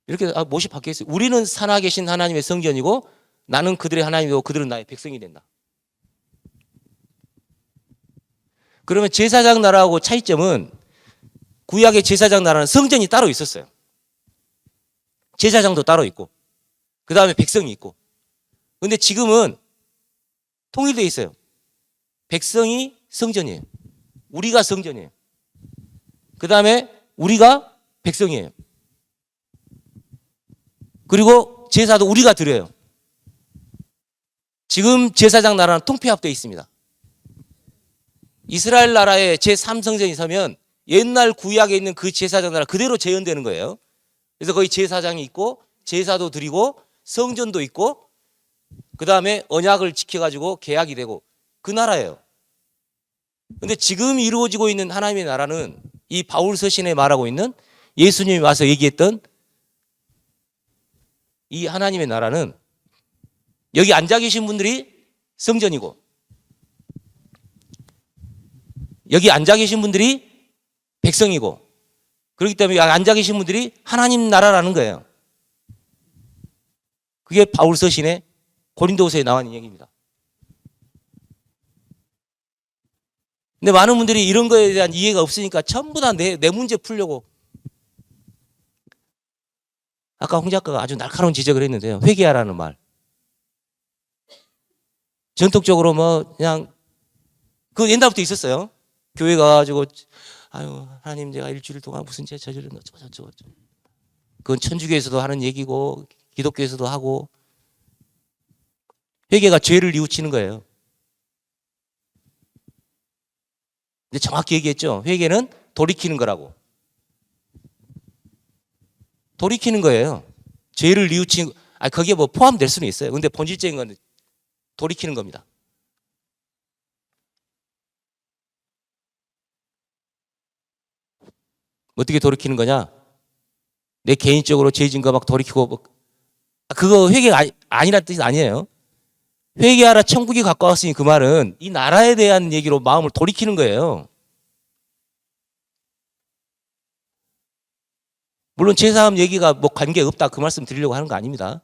S1: 이렇게 못이 박혀 있어요. 우리는 살아계신 하나님의 성전이고 나는 그들의 하나님이고 그들은 나의 백성이 된다. 그러면 제사장 나라하고 차이점은 구약의 제사장 나라는 성전이 따로 있었어요. 제사장도 따로 있고 그 다음에 백성이 있고. 근데 지금은 통일되어 있어요. 백성이 성전이에요. 우리가 성전이에요. 그 다음에 우리가 백성이에요. 그리고 제사도 우리가 드려요. 지금 제사장 나라는 통폐합되어 있습니다. 이스라엘 나라의 제3성전이 서면 옛날 구약에 있는 그 제사장 나라 그대로 재현되는 거예요. 그래서 거기 제사장이 있고 제사도 드리고 성전도 있고 그 다음에 언약을 지켜가지고 계약이 되고 그 나라예요. 근데 지금 이루어지고 있는 하나님의 나라는 이 바울 서신에 말하고 있는 예수님이 와서 얘기했던 이 하나님의 나라는 여기 앉아 계신 분들이 성전이고 여기 앉아 계신 분들이 백성이고 그렇기 때문에 여기 앉아 계신 분들이 하나님 나라라는 거예요. 그게 바울 서신의 고린도후서에 나와 있는 얘기입니다. 근데 많은 분들이 이런 거에 대한 이해가 없으니까 전부 다 내 문제 풀려고 아까 홍 작가가 아주 날카로운 지적을 했는데요. 회개하라는 말. 전통적으로 뭐 그냥 그 옛날부터 있었어요. 교회 가가지고 아유 하나님 제가 일주일 동안 무슨 죄 저질렀나 어쩌고 그건 천주교에서도 하는 얘기고 기독교에서도 하고 회개가 죄를 뉘우치는 거예요. 근데 정확히 얘기했죠. 회개는 돌이키는 거라고. 돌이키는 거예요. 죄를 뉘우치는 거기에 뭐 포함될 수는 있어요. 근데 본질적인 건 돌이키는 겁니다. 어떻게 돌이키는 거냐? 내 개인적으로 죄 지은 거 막 돌이키고 그거 회개가 아니란 뜻이 아니에요. 회개하라 천국이 가까웠으니 그 말은 이 나라에 대한 얘기로 마음을 돌이키는 거예요. 물론 제사함 얘기가 뭐 관계 없다 그 말씀 드리려고 하는 거 아닙니다.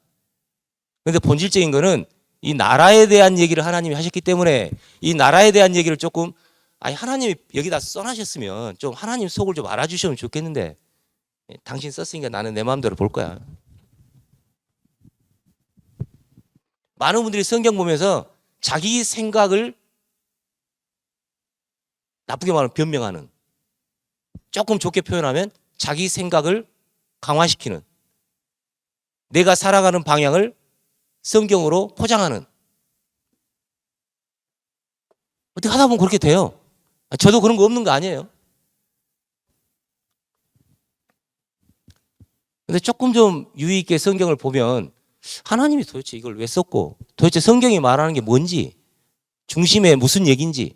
S1: 그런데 본질적인 거는 이 나라에 대한 얘기를 하나님이 하셨기 때문에 이 나라에 대한 얘기를 조금 하나님이 여기다 써놔셨으면 좀 하나님 속을 좀 알아주시면 좋겠는데 당신 썼으니까 나는 내 마음대로 볼 거야. 많은 분들이 성경 보면서 자기 생각을 나쁘게 말하면 변명하는 조금 좋게 표현하면 자기 생각을 강화시키는 내가 살아가는 방향을 성경으로 포장하는 어떻게 하다 보면 그렇게 돼요. 저도 그런 거 없는 거 아니에요. 근데 조금 좀 유의 있게 성경을 보면 하나님이 도대체 이걸 왜 썼고 도대체 성경이 말하는 게 뭔지 중심에 무슨 얘기인지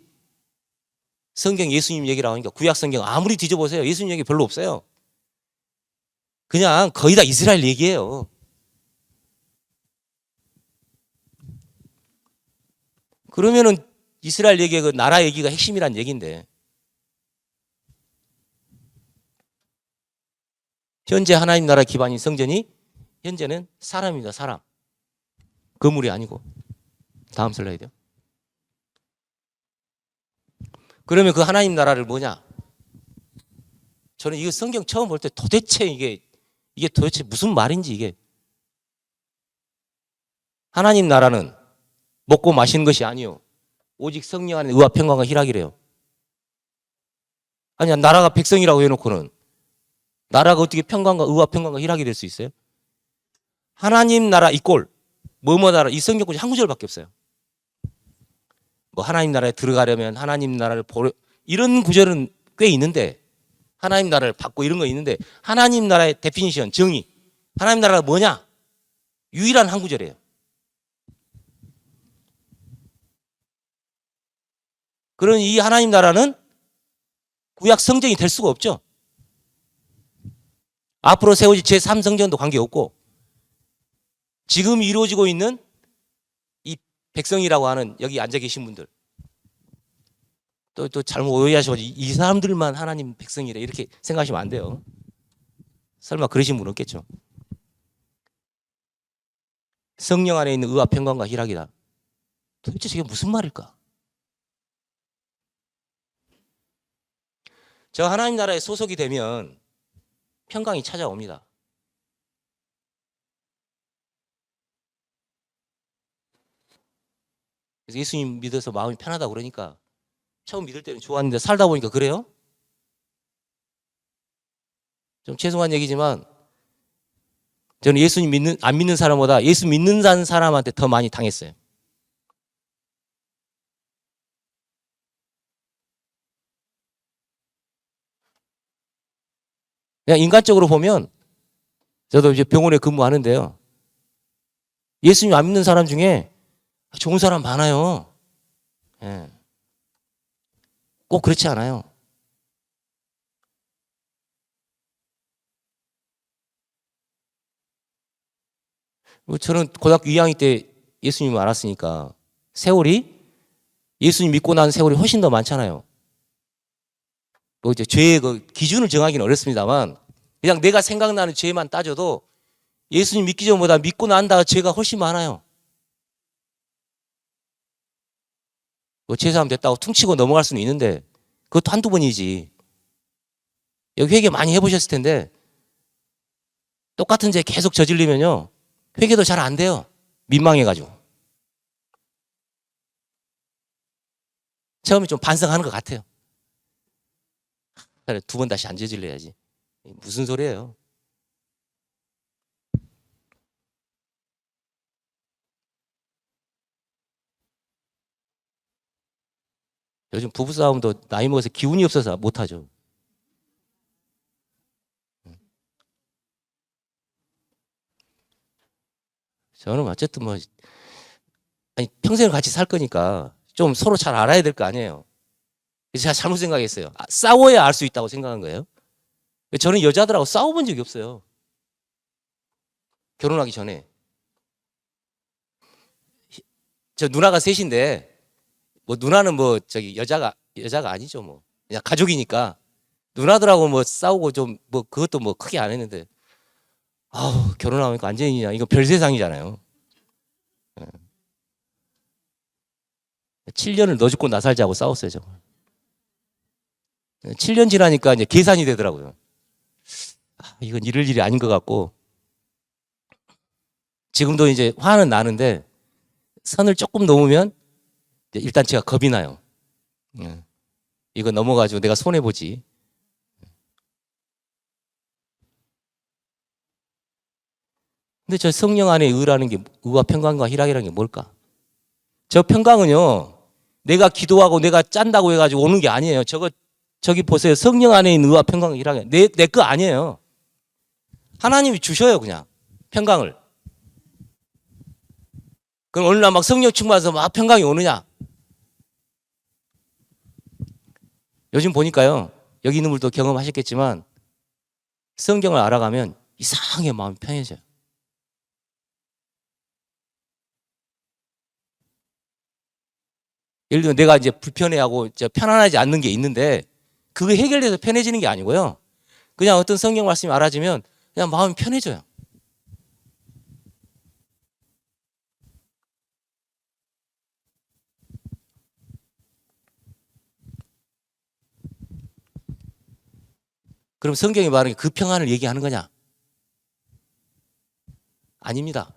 S1: 성경 예수님 얘기라고 하니까 구약 성경 아무리 뒤져보세요. 예수님 얘기 별로 없어요. 그냥 거의 다 이스라엘 얘기예요. 그러면은 이스라엘 얘기가 그 나라 얘기가 핵심이란 얘기인데 현재 하나님 나라 기반인 성전이 현재는 사람입니다. 사람. 건물이 아니고. 다음 슬라이드요. 그러면 그 하나님 나라를 뭐냐? 저는 이거 성경 처음 볼 때 도대체 이게 도대체 무슨 말인지 이게. 하나님 나라는 먹고 마시는 것이 아니요. 오직 성령 안에 의와 평강과 희락이래요. 아니야, 나라가 백성이라고 해놓고는 나라가 어떻게 평강과 의와 평강과 희락이 될 수 있어요? 하나님 나라 이꼴 뭐뭐 나라 이 성경권이 한 구절밖에 없어요. 뭐 하나님 나라에 들어가려면 하나님 나라를 보려 이런 구절은 꽤 있는데 하나님 나라를 받고 이런 거 있는데 하나님 나라의 데피니션 정의 하나님 나라가 뭐냐? 유일한 한 구절이에요. 그런 이 하나님 나라는 구약 성전이 될 수가 없죠. 앞으로 세워질 제3성전도 관계없고 지금 이루어지고 있는 이 백성이라고 하는 여기 앉아 계신 분들 또 잘못 오해하셔가지고 이 사람들만 하나님 백성이래 이렇게 생각하시면 안 돼요. 설마 그러신 분 없겠죠. 성령 안에 있는 의와 평강과 희락이다. 도대체 저게 무슨 말일까? 저 하나님 나라에 소속이 되면 평강이 찾아옵니다. 그래서 예수님 믿어서 마음이 편하다고 그러니까 처음 믿을 때는 좋았는데 살다 보니까 그래요? 좀 죄송한 얘기지만 저는 예수님 안 믿는 사람보다 예수 믿는 사람한테 더 많이 당했어요. 그냥 인간적으로 보면 저도 이제 병원에 근무하는데요. 예수님 안 믿는 사람 중에 좋은 사람 많아요. 예. 꼭 그렇지 않아요. 저는 고등학교 2학년 때 예수님을 알았으니까 세월이 예수님 믿고 난 세월이 훨씬 더 많잖아요. 뭐 이제 죄의 그 기준을 정하기는 어렵습니다만 그냥 내가 생각나는 죄만 따져도 예수님 믿기 전보다 믿고 난다 죄가 훨씬 많아요. 뭐 제사함 됐다고 퉁치고 넘어갈 수는 있는데 그것도 한두 번이지. 여기 회개 많이 해보셨을 텐데 똑같은 죄 계속 저질리면요 회개도 잘 안 돼요. 민망해가지고. 처음에 좀 반성하는 것 같아요. 두 번 다시 안 저질러야지. 무슨 소리예요? 요즘 부부싸움도 나이 먹어서 기운이 없어서 못하죠. 저는 어쨌든 뭐 아니 평생을 같이 살 거니까 좀 서로 잘 알아야 될 거 아니에요. 제가 잘못 생각했어요. 싸워야 알 수 있다고 생각한 거예요. 저는 여자들하고 싸워본 적이 없어요. 결혼하기 전에. 저 누나가 셋인데 뭐 누나는 뭐 저기 여자가 아니죠 뭐 그냥 가족이니까 누나들하고 뭐 싸우고 좀 뭐 그것도 뭐 크게 안 했는데 아우 결혼하니까 완전히 그냥 이거 별 세상이잖아요. 7년을 너 죽고 나 살자고 싸웠어요 저. 7년 지나니까 이제 계산이 되더라고요. 이건 이럴 일이 아닌 것 같고 지금도 이제 화는 나는데 선을 조금 넘으면 일단 제가 겁이 나요. 이거 넘어가지고 내가 손해보지. 근데 저 성령 안에 의라는 게 의와 평강과 희락이라는 게 뭘까? 저 평강은요 내가 기도하고 내가 짠다고 해가지고 오는 게 아니에요. 저기 보세요. 성령 안에 있는 의와 평강과 희락이 내 거 아니에요. 하나님이 주셔요, 그냥 평강을. 그럼 어느 날 막 성령 충만해서 막 평강이 오느냐? 요즘 보니까요, 여기 있는 분들도 경험하셨겠지만 성경을 알아가면 이상하게 마음이 편해져요. 예를 들면 내가 이제 불편해하고 이제 편안하지 않는 게 있는데 그게 해결돼서 편해지는 게 아니고요. 그냥 어떤 성경 말씀이 알아지면 그냥 마음이 편해져요. 그럼 성경이 말하는 그 평안을 얘기하는 거냐? 아닙니다.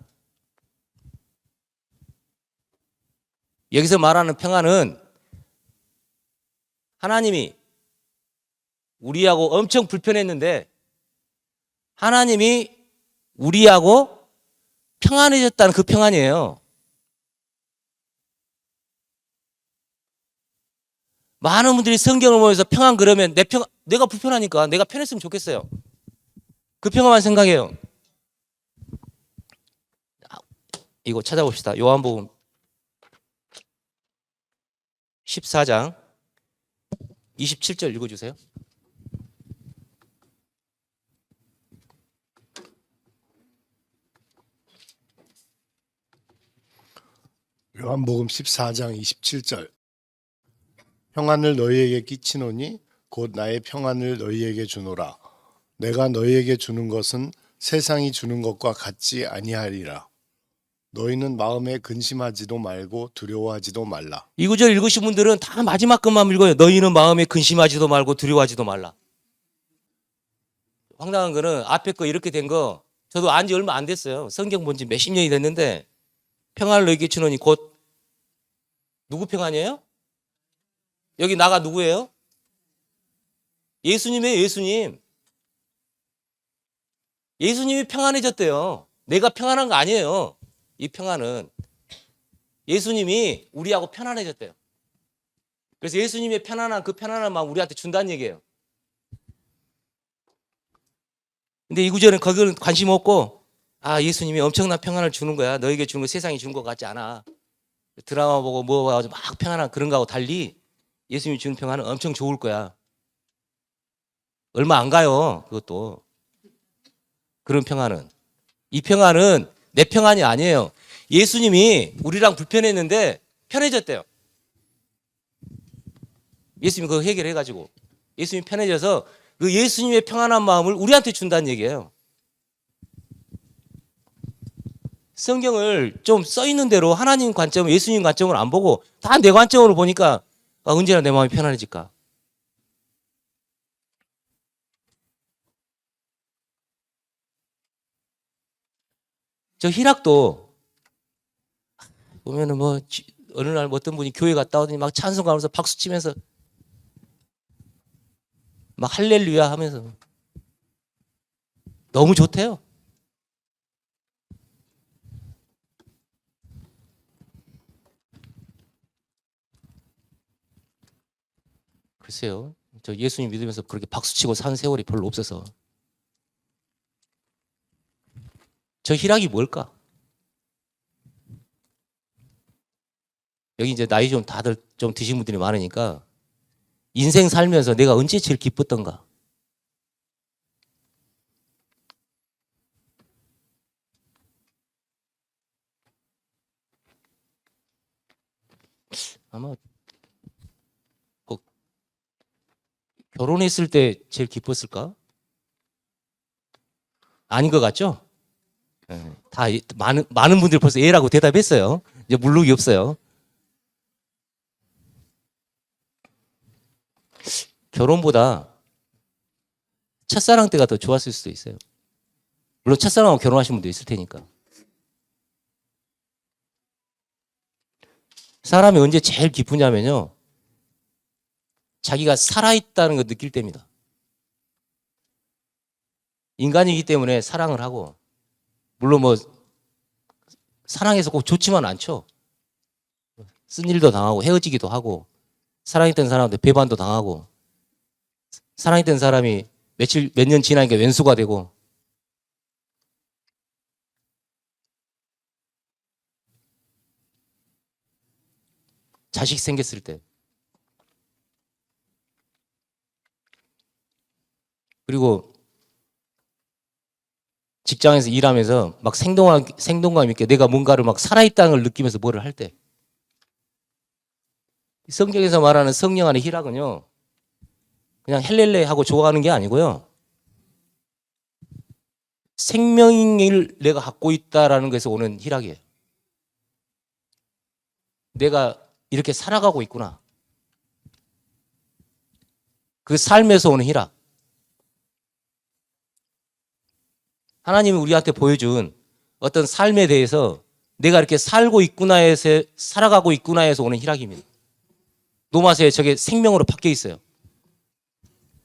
S1: 여기서 말하는 평안은 하나님이 우리하고 엄청 불편했는데 하나님이 우리하고 평안해졌다는 그 평안이에요. 많은 분들이 성경을 보면서 평안 그러면 내가 불편하니까 내가 편했으면 좋겠어요. 그 평안만 생각해요. 이거 찾아봅시다. 요한복음 14장 27절 읽어주세요.
S2: 요한복음 14장 27절. 평안을 너희에게 끼치노니 곧 나의 평안을 너희에게 주노라. 내가 너희에게 주는 것은 세상이 주는 것과 같지 아니하리라. 너희는 마음에 근심하지도 말고 두려워하지도 말라.
S1: 이 구절 읽으신 분들은 다 마지막 것만 읽어요. 너희는 마음에 근심하지도 말고 두려워하지도 말라. 황당한 거는 앞에 거 이렇게 된 거 저도 안지 얼마 안 됐어요. 성경 본 지 몇십 년이 됐는데 평안을 너희에게 주노니 곧 누구 평안이에요? 여기 나가 누구예요? 예수님이에요. 예수님. 예수님이 평안해졌대요. 내가 평안한 거 아니에요. 이 평안은 예수님이 우리하고 편안해졌대요. 그래서 예수님의 편안한 그 편안한 마음 우리한테 준다는 얘기예요. 근데 이 구절은 거기는 관심 없고 예수님이 엄청난 평안을 주는 거야. 너에게 주는 거 세상이 주는 것 같지 않아. 드라마 보고 뭐 봐가지고 막 평안한 그런 거하고 달리 예수님이 주는 평안은 엄청 좋을 거야. 얼마 안 가요. 그것도. 그런 평안은. 이 평안은 내 평안이 아니에요. 예수님이 우리랑 불편했는데 편해졌대요. 예수님이 그거 해결해가지고. 예수님이 편해져서 그 예수님의 평안한 마음을 우리한테 준다는 얘기예요. 성경을 좀 써있는 대로 하나님 관점, 예수님 관점을 안 보고 다 내 관점으로 보니까 언제나 내 마음이 편안해질까? 저 희락도 보면은 뭐 어느 날 어떤 분이 교회 갔다 오더니 막 찬송가면서 박수 치면서 막 할렐루야 하면서 너무 좋대요. 글쎄요. 저 예수님 믿으면서 그렇게 박수치고 산 세월이 별로 없어서. 저 희락이 뭘까? 여기 이제 나이 좀 다들 좀 드신 분들이 많으니까 인생 살면서 내가 언제 제일 기뻤던가? 아마 결혼했을 때 제일 기뻤을까? 아닌 것 같죠? 네, 다 많은 분들이 벌써 예라고 대답했어요. 이제 물룩이 없어요. 결혼보다 첫사랑 때가 더 좋았을 수도 있어요. 물론 첫사랑하고 결혼하신 분도 있을 테니까. 사람이 언제 제일 기쁘냐면요. 자기가 살아있다는 걸 느낄 때입니다. 인간이기 때문에 사랑을 하고, 물론 뭐 사랑해서 꼭 좋지만 않죠. 쓴 일도 당하고 헤어지기도 하고 사랑했던 사람한테 배반도 당하고 사랑했던 사람이 몇 년 지나니까 왼수가 되고 자식 생겼을 때. 그리고 직장에서 일하면서 막 생동감 있게 내가 뭔가를 막 살아있다는 걸 느끼면서 뭐를 할 때. 성경에서 말하는 성령 안의 희락은요, 그냥 헬렐레 하고 좋아하는 게 아니고요. 생명을 내가 갖고 있다라는 것에서 오는 희락이에요. 내가 이렇게 살아가고 있구나. 그 삶에서 오는 희락. 하나님이 우리한테 보여준 어떤 삶에 대해서 내가 이렇게 살고 있구나 해서, 살아가고 있구나 해서 오는 희락입니다. 노마서에 저게 생명으로 바뀌어 있어요.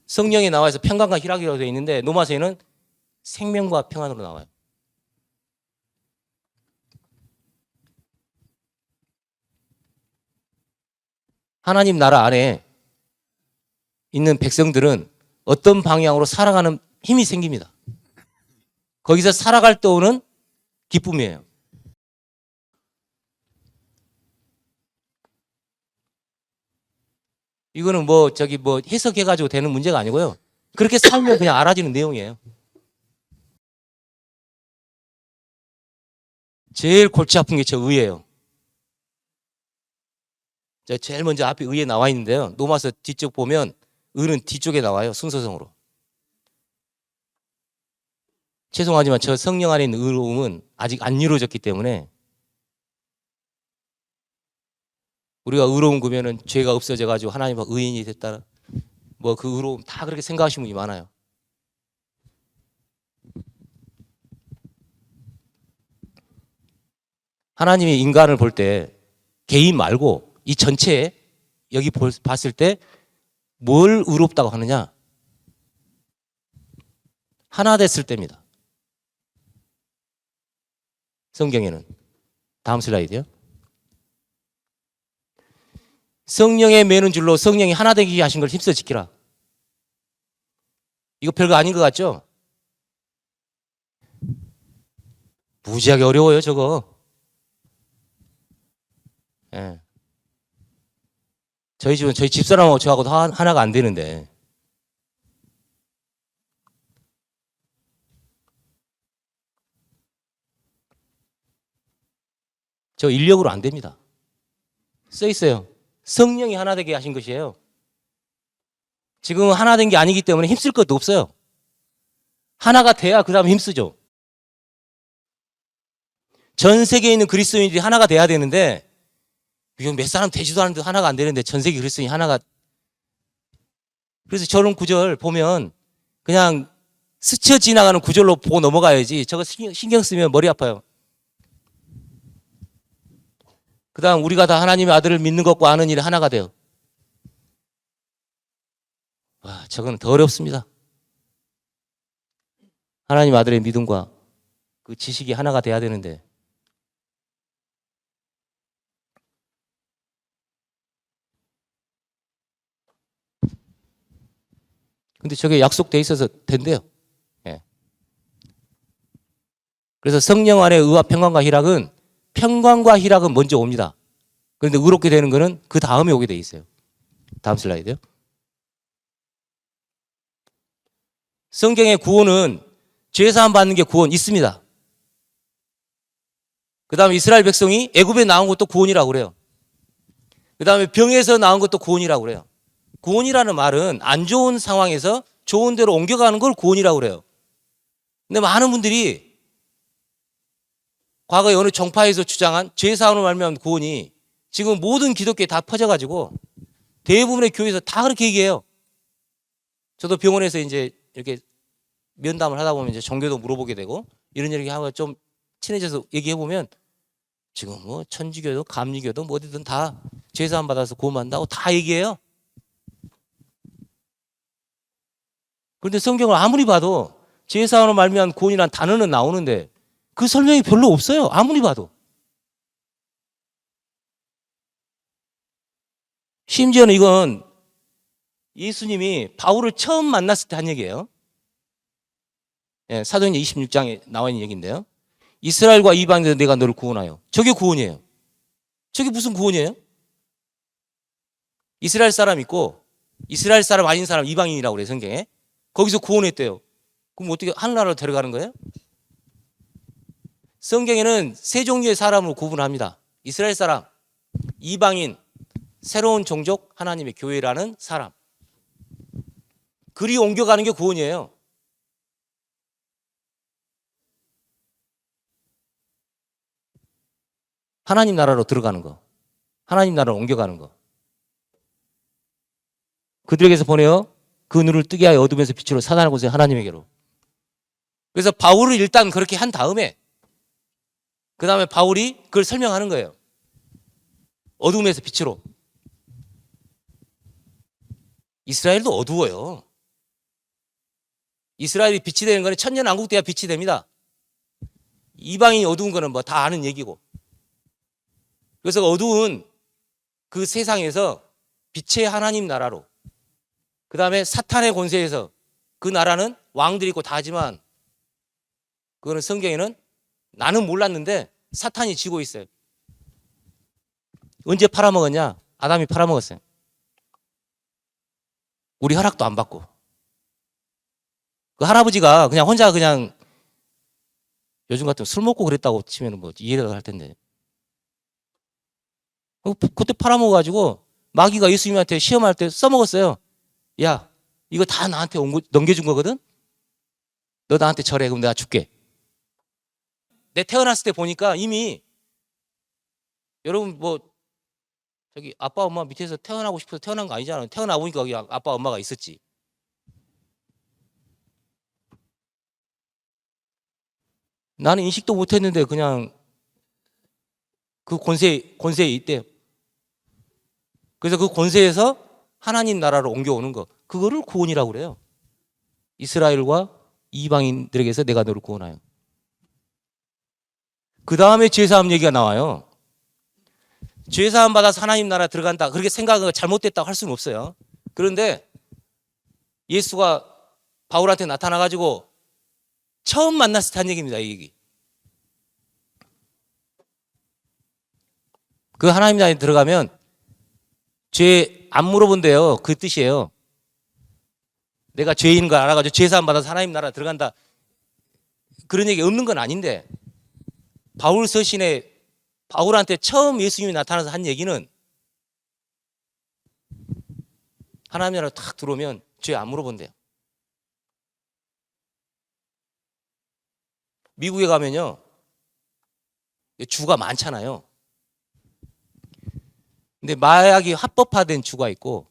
S1: 성령에 나와서 평강과 희락이라고 되어 있는데 노마서에는 생명과 평안으로 나와요. 하나님 나라 안에 있는 백성들은 어떤 방향으로 살아가는 힘이 생깁니다. 거기서 살아갈 때 오는 기쁨이에요. 이거는 뭐 해석해가지고 되는 문제가 아니고요. 그렇게 살면 그냥 알아지는 내용이에요. 제일 골치 아픈 게 저 의예요. 제일 먼저 앞에 의에 나와 있는데요. 노마서 뒤쪽 보면 의는 뒤쪽에 나와요. 순서성으로. 죄송하지만 저 성령 안에 있는 의로움은 아직 안 이루어졌기 때문에 우리가 의로운 거면은 죄가 없어져가지고 하나님 앞 의인이 됐다. 뭐 그 의로움 다 그렇게 생각하시는 분이 많아요. 하나님이 인간을 볼 때 개인 말고 이 전체에 여기 봤을 때 뭘 의롭다고 하느냐? 하나 됐을 때입니다. 성경에는. 다음 슬라이드요. 성령에 매는 줄로 성령이 하나 되게 하신 걸 힘써 지키라. 이거 별거 아닌 것 같죠? 무지하게 어려워요, 저거. 예. 저희 집은 저희 집사람하고 저하고도 하나가 안 되는데. 저 인력으로 안 됩니다. 써 있어요. 성령이 하나 되게 하신 것이에요. 지금은 하나 된 게 아니기 때문에 힘쓸 것도 없어요. 하나가 돼야 그 다음에 힘쓰죠. 전 세계에 있는 그리스도인들이 하나가 돼야 되는데 몇 사람 되지도 않는데 하나가 안 되는데 전 세계 그리스도인이 하나가. 그래서 저런 구절 보면 그냥 스쳐 지나가는 구절로 보고 넘어가야지 저거 신경 쓰면 머리 아파요. 그 다음 우리가 다 하나님의 아들을 믿는 것과 아는 일이 하나가 돼요. 와, 저건 더 어렵습니다. 하나님 아들의 믿음과 그 지식이 하나가 돼야 되는데. 근데 저게 약속돼 있어서 된대요. 예. 그래서 성령 안에 의와 평강과 희락은 평강과 희락은 먼저 옵니다. 그런데 의롭게 되는 거는 그 다음에 오게 돼 있어요. 다음 슬라이드요. 성경의 구원은 죄사함 받는 게 구원 있습니다. 그 다음에 이스라엘 백성이 애굽에 나온 것도 구원이라고 그래요. 그 다음에 병에서 나온 것도 구원이라고 그래요. 구원이라는 말은 안 좋은 상황에서 좋은 데로 옮겨가는 걸 구원이라고 그래요. 근데 많은 분들이 과거에 어느 정파에서 주장한 죄사함으로 말미암은 구원이 지금 모든 기독교에 다 퍼져가지고 대부분의 교회에서 다 그렇게 얘기해요. 저도 병원에서 이제 이렇게 면담을 하다 보면 이제 종교도 물어보게 되고 이런 얘기하고 좀 친해져서 얘기해 보면 지금 뭐 천주교도 감리교도 뭐 어디든 다 죄사함 받아서 구원받는다고 다 얘기해요. 그런데 성경을 아무리 봐도 죄사함으로 말미암은 구원이라는 단어는 나오는데 그 설명이 별로 없어요. 아무리 봐도. 심지어는 이건 예수님이 바울을 처음 만났을 때 한 얘기예요. 예, 사도행전 26장에 나와 있는 얘기인데요. 이스라엘과 이방인들 내가 너를 구원하여. 저게 구원이에요. 저게 무슨 구원이에요? 이스라엘 사람 있고 이스라엘 사람 아닌 사람 이방인이라고 그래요, 성경에. 거기서 구원했대요. 그럼 어떻게 하늘나라로 데려가는 거예요? 성경에는 세 종류의 사람을 구분합니다. 이스라엘 사람, 이방인, 새로운 종족, 하나님의 교회라는 사람. 그리 옮겨가는 게 구원이에요. 하나님 나라로 들어가는 거. 하나님 나라로 옮겨가는 거. 그들에게서 보내어 그 눈을 뜨게 하여 어둠에서 빛으로 사단의 곳에 하나님에게로. 그래서 바울을 일단 그렇게 한 다음에 그 다음에 바울이 그걸 설명하는 거예요. 어둠에서 빛으로. 이스라엘도 어두워요. 이스라엘이 빛이 되는 거는 천년왕국 때야 빛이 됩니다. 이방인이 어두운 거는 뭐 다 아는 얘기고. 그래서 어두운 그 세상에서 빛의 하나님 나라로, 그 다음에 사탄의 권세에서, 그 나라는 왕들이 있고 다 하지만 그거는 성경에는 나는 몰랐는데 사탄이 쥐고 있어요. 언제 팔아먹었냐? 아담이 팔아먹었어요. 우리 허락도 안 받고. 그 할아버지가 그냥 혼자 그냥 요즘 같으면 술 먹고 그랬다고 치면 뭐 이해가 할 텐데. 그때 팔아먹어가지고 마귀가 예수님한테 시험할 때 써먹었어요. 야, 이거 다 나한테 넘겨준 거거든? 너 나한테 절해. 그럼 내가 줄게. 내 태어났을 때 보니까 이미 여러분 뭐 저기 아빠 엄마 밑에서 태어나고 싶어서 태어난 거 아니잖아요. 태어나 보니까 거기 아빠 엄마가 있었지. 나는 인식도 못했는데 그냥 그 권세에 있대요. 그래서 그 권세에서 하나님 나라로 옮겨오는 거, 그거를 구원이라고 그래요. 이스라엘과 이방인들에게서 내가 너를 구원하여. 그 다음에 죄사함 얘기가 나와요. 죄사함 받아서 하나님 나라 들어간다, 그렇게 생각을 잘못됐다고 할 수는 없어요. 그런데 예수가 바울한테 나타나가지고 처음 만났을 때 한 얘기입니다. 이 얘기. 그 하나님 나라에 들어가면 죄 안 물어본대요. 그 뜻이에요. 내가 죄인 걸 알아가지고 죄사함 받아서 하나님 나라 들어간다, 그런 얘기 없는 건 아닌데, 바울 서신에 바울한테 처음 예수님이 나타나서 한 얘기는 하나님 나라로 탁 들어오면 죄 안 물어본대요. 미국에 가면요, 주가 많잖아요. 근데 마약이 합법화된 주가 있고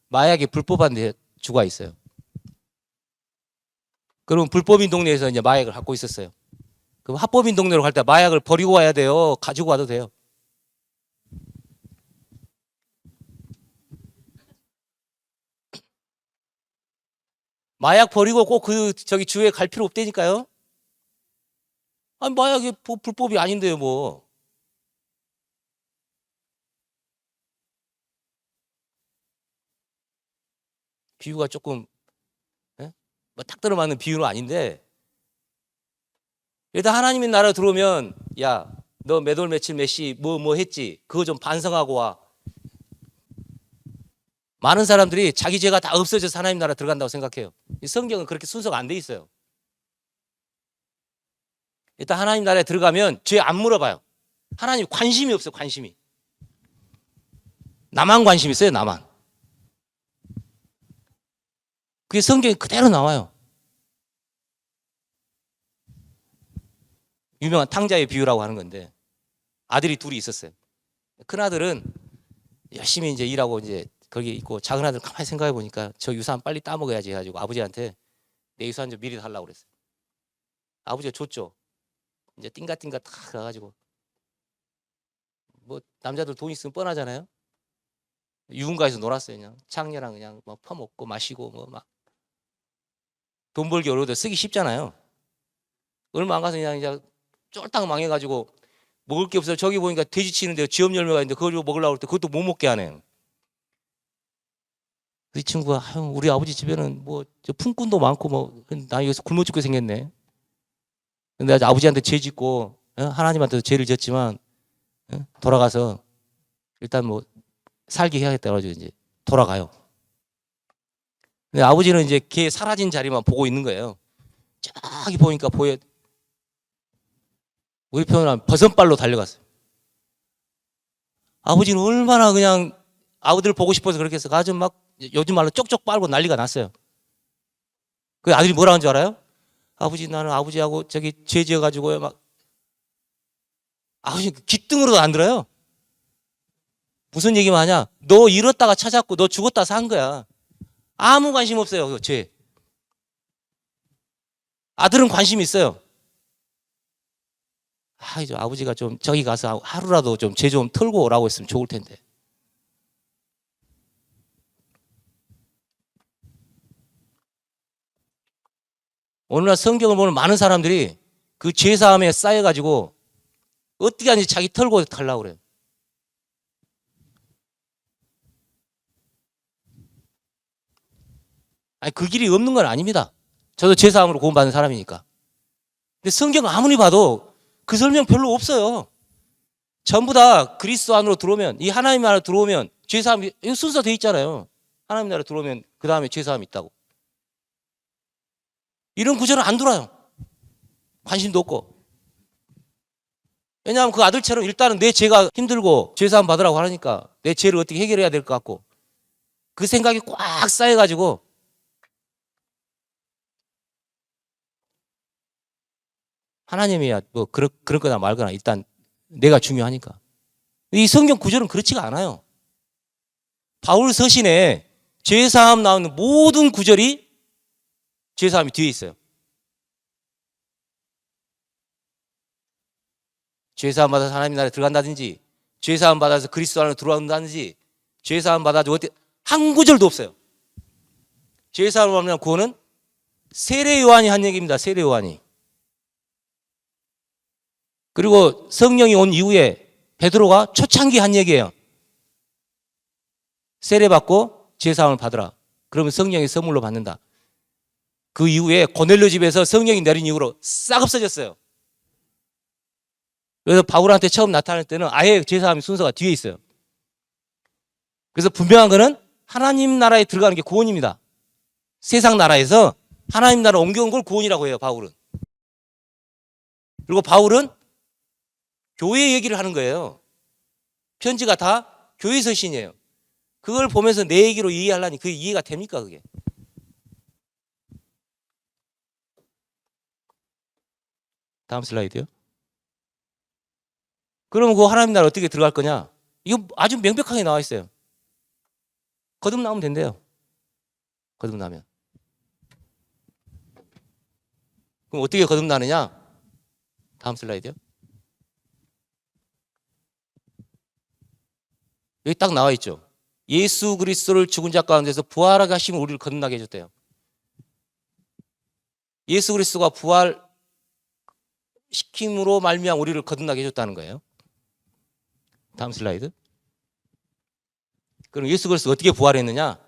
S1: 마약이 불법화된 주가 있어요. 그럼 불법인 동네에서 이제 마약을 갖고 있었어요. 그럼 합법인 동네로 갈 때 마약을 버리고 와야 돼요? 가지고 와도 돼요? 마약 버리고 꼭 그 저기 주에 갈 필요 없다니까요. 아니 마약이 불법이 아닌데요, 뭐. 비유가 조금 뭐 딱 들어맞는 비유는 아닌데, 일단 하나님의 나라 들어오면 야, 너 몇 월 며칠 몇 시 뭐 했지? 그거 좀 반성하고 와. 많은 사람들이 자기 죄가 다 없어져서 하나님 나라 들어간다고 생각해요. 성경은 그렇게 순서가 안 돼 있어요. 일단 하나님 나라에 들어가면 죄 안 물어봐요. 하나님 관심이 없어요. 관심이. 나만 관심 있어요. 나만. 그게 성경에 그대로 나와요. 유명한 탕자의 비유라고 하는 건데, 아들이 둘이 있었어요. 큰 아들은 열심히 이제 일하고 이제 거기 있고, 작은 아들 가만히 생각해 보니까 저 유산 빨리 따먹어야지 해가지고 아버지한테 내 유산 좀 미리 달라고 그랬어요. 아버지가 줬죠. 이제 띵가띵가 딱 가가지고, 뭐 남자들 돈 있으면 뻔하잖아요. 유흥가에서 놀았어요. 그냥 창녀랑 그냥 막 퍼먹고 마시고 뭐 막. 돈 벌기 어려워도 쓰기 쉽잖아요. 얼마 안 가서 그냥 이제 쫄딱 망해가지고 먹을 게 없어요. 저기 보니까 돼지 치는데 쥐엄 열매가 있는데 그걸 먹으려고 할 때 그것도 못 먹게 하네. 이 친구가 아유, 우리 아버지 집에는 뭐 품꾼도 많고 뭐 나 여기서 굶어 죽게 생겼네. 근데 아버지한테 죄 짓고 하나님한테도 죄를 졌지만 돌아가서 일단 뭐 살게 해야겠다 그러죠. 이제 돌아가요. 근데 아버지는 이제 걔 사라진 자리만 보고 있는 거예요. 저기 보니까 보여. 우리 표현하면 버선발로 달려갔어요. 아버지는 얼마나 그냥 아우들 보고 싶어서 그렇게 해서 아주 막 요즘 말로 쪽쪽 빨고 난리가 났어요. 그 아들이 뭐라 하는 줄 알아요? 아버지, 나는 아버지하고 저기 죄 지어가지고요. 막 아버지 귓등으로도 안 들어요. 무슨 얘기만 하냐? 너 잃었다가 찾았고 너 죽었다 산 거야. 아무 관심 없어요. 그 죄. 아들은 관심이 있어요. 이제 아버지가 좀 저기 가서 하루라도 좀 죄 좀 털고 오라고 했으면 좋을 텐데. 오늘날 성경을 보는 많은 사람들이 그 죄사함에 쌓여가지고 어떻게 하는지 자기 털고 가려고 그래요. 아니, 그 길이 없는 건 아닙니다. 저도 죄사함으로 구원받은 사람이니까. 근데 성경 아무리 봐도 그 설명 별로 없어요. 전부 다 그리스도 안으로 들어오면, 이 하나님 나라로 들어오면 죄사함이, 이거 순서 돼 있잖아요. 하나님 나라로 들어오면 그 다음에 죄사함이 있다고. 이런 구절은 안 돌아요. 관심도 없고. 왜냐하면 그 아들처럼 일단은 내 죄가 힘들고 죄사함 받으라고 하니까 내 죄를 어떻게 해결해야 될 것 같고 그 생각이 꽉 쌓여가지고 하나님이야 뭐 그럴 거나 말거나 일단 내가 중요하니까. 이 성경 구절은 그렇지가 않아요. 바울 서신에 죄사함 나오는 모든 구절이 죄사함이 뒤에 있어요. 죄사함 받아서 하나님 나라에 들어간다든지, 죄사함 받아서 그리스도 안으로 들어간다든지, 죄사함 받아서 어디 한 구절도 없어요. 죄사함을 받는 구원은 세례 요한이 한 얘기입니다. 세례 요한이. 그리고 성령이 온 이후에 베드로가 초창기 한 얘기예요. 세례 받고 죄사함을 받으라. 그러면 성령의 선물로 받는다. 그 이후에 고넬료 집에서 성령이 내린 이후로 싹 없어졌어요. 그래서 바울한테 처음 나타날 때는 아예 죄사함의 순서가 뒤에 있어요. 그래서 분명한 거는 하나님 나라에 들어가는 게 구원입니다. 세상 나라에서 하나님 나라 옮겨온 걸 구원이라고 해요, 바울은. 그리고 바울은 교회 얘기를 하는 거예요. 편지가 다 교회 서신이에요. 그걸 보면서 내 얘기로 이해하려니 그게 이해가 됩니까, 그게? 다음 슬라이드요. 그러면 그 하나님 나라 어떻게 들어갈 거냐? 이거 아주 명백하게 나와 있어요. 거듭나면 된대요. 거듭나면. 그럼 어떻게 거듭나느냐? 다음 슬라이드요. 여기 딱 나와 있죠. 예수 그리스도를 죽은 자 가운데서 부활하게 하시면 우리를 거듭나게 해줬대요. 예수 그리스도가 부활시킴으로 말미암아 우리를 거듭나게 해줬다는 거예요. 다음 슬라이드. 그럼 예수 그리스도가 어떻게 부활했느냐?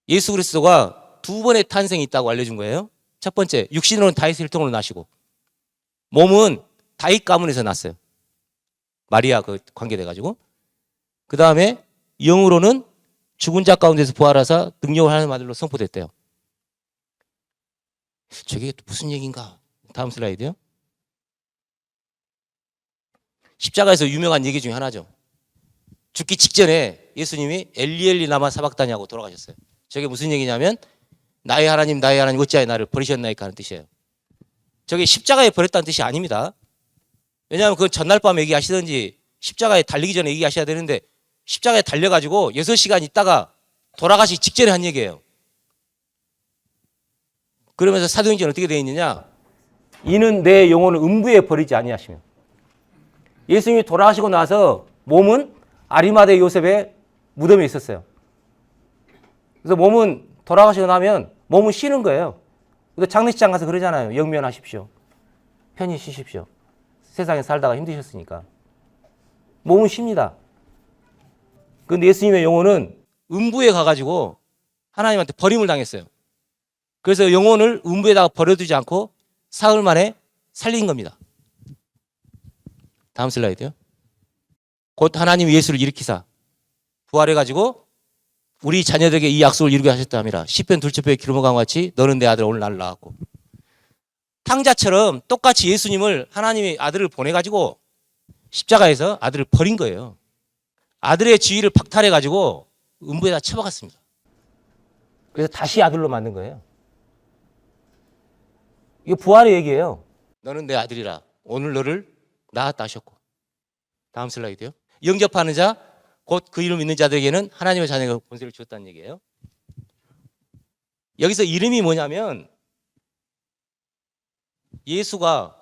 S1: 예수 그리스도가 두 번의 탄생이 있다고 알려준 거예요. 첫 번째, 육신으로는 다윗의 혈통으로 나시고 몸은 다윗 가문에서 났어요. 마리아 그 관계돼가지고. 그 다음에 영으로는 죽은 자 가운데서 부활하사 능력을 하는 아들로 선포됐대요. 저게 무슨 얘기인가? 다음 슬라이드요. 십자가에서 유명한 얘기 중에 하나죠. 죽기 직전에 예수님이 엘리 라마 사박다니하고 돌아가셨어요. 저게 무슨 얘기냐면 나의 하나님 어찌하여 나를 버리셨나이까 하는 뜻이에요. 저게 십자가에 버렸다는 뜻이 아닙니다. 왜냐하면 그 전날 밤에 얘기하시든지 십자가에 달리기 전에 얘기하셔야 되는데 십자가에 달려가지고 6시간 있다가 돌아가시기 직전에 한 얘기예요. 그러면서 사도행전은 어떻게 되어 있느냐? 이는 내 영혼을 음부에 버리지 아니하시며. 예수님이 돌아가시고 나서 몸은 아리마대 요셉의 무덤에 있었어요. 그래서 몸은 돌아가시고 나면 몸은 쉬는 거예요. 그래서 장례식장 가서 그러잖아요. 영면하십시오. 편히 쉬십시오. 세상에 살다가 힘드셨으니까. 몸은 쉽니다. 그런데 예수님의 영혼은 음부에 가가지고 하나님한테 버림을 당했어요. 그래서 영혼을 음부에다가 버려두지 않고 사흘 만에 살린 겁니다. 다음 슬라이드요. 곧 하나님이 예수를 일으키사 부활해가지고 우리 자녀들에게 이 약속을 이루게 하셨다 함이라. 시편 둘째 기름을 강과 같이 너는 내 아들 오늘 나를 낳았고. 탕자처럼 똑같이 예수님을 하나님의 아들을 보내가지고 십자가에서 아들을 버린 거예요. 아들의 지위를 박탈해가지고 음부에다 처박았습니다. 그래서 다시 아들로 만든 거예요. 이거 부활의 얘기예요. 너는 내 아들이라 오늘 너를 낳았다 하셨고. 다음 슬라이드요. 영접하는 자, 곧 그 이름 믿는 자들에게는 하나님의 자녀가 권세를 주었다는 얘기예요. 여기서 이름이 뭐냐면 예수가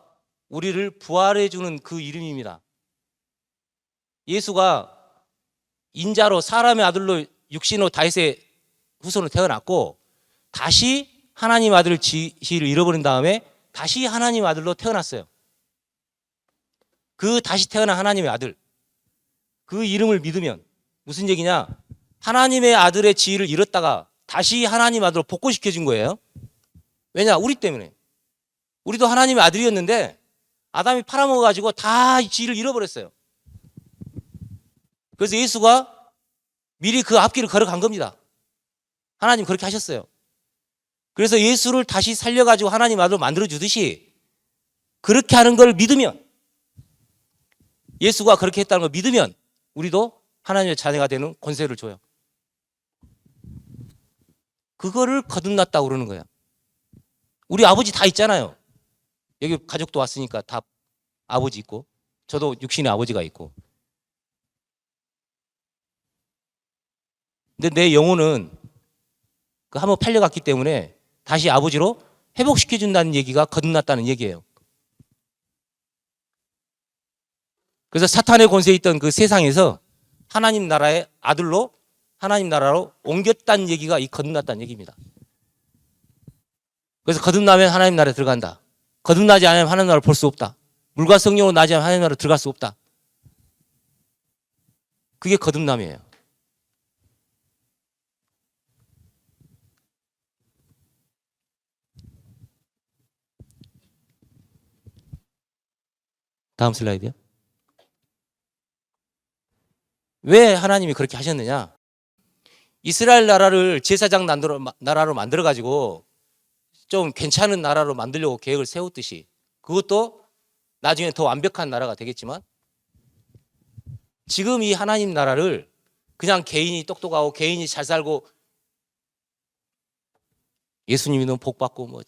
S1: 우리를 부활해 주는 그 이름입니다. 예수가 인자로 사람의 아들로 육신으로 다윗의 후손으로 태어났고 다시 하나님 아들 지위를 잃어버린 다음에 다시 하나님 아들로 태어났어요. 그 다시 태어난 하나님의 아들, 그 이름을 믿으면 무슨 얘기냐? 하나님의 아들의 지위를 잃었다가 다시 하나님 아들로 복구시켜 준 거예요. 왜냐? 우리 때문에. 우리도 하나님의 아들이었는데 아담이 팔아먹어가지고 다 지위를 잃어버렸어요. 그래서 예수가 미리 그 앞길을 걸어간 겁니다. 하나님 그렇게 하셨어요. 그래서 예수를 다시 살려가지고 하나님 아들로 만들어주듯이 그렇게 하는 걸 믿으면, 예수가 그렇게 했다는 걸 믿으면 우리도 하나님의 자녀가 되는 권세를 줘요. 그거를 거듭났다고 그러는 거야. 우리 아버지 다 있잖아요. 여기 가족도 왔으니까 다 아버지 있고, 저도 육신의 아버지가 있고. 근데 내 영혼은 그 한번 팔려갔기 때문에 다시 아버지로 회복시켜준다는 얘기가 거듭났다는 얘기예요. 그래서 사탄의 권세에 있던 그 세상에서 하나님 나라의 아들로 하나님 나라로 옮겼다는 얘기가 이 거듭났다는 얘기입니다. 그래서 거듭나면 하나님 나라에 들어간다. 거듭나지 않으면 하나님 나라를 볼 수 없다. 물과 성령으로 나지 않으면 하나님 나라로 들어갈 수 없다. 그게 거듭남이에요. 다음 슬라이드요. 왜 하나님이 그렇게 하셨느냐? 이스라엘 나라를 제사장 나라로 만들어가지고 좀 괜찮은 나라로 만들려고 계획을 세웠듯이, 그것도 나중에 더 완벽한 나라가 되겠지만, 지금 이 하나님 나라를 그냥 개인이 똑똑하고 개인이 잘 살고 예수님이 너무 복 받고 뭐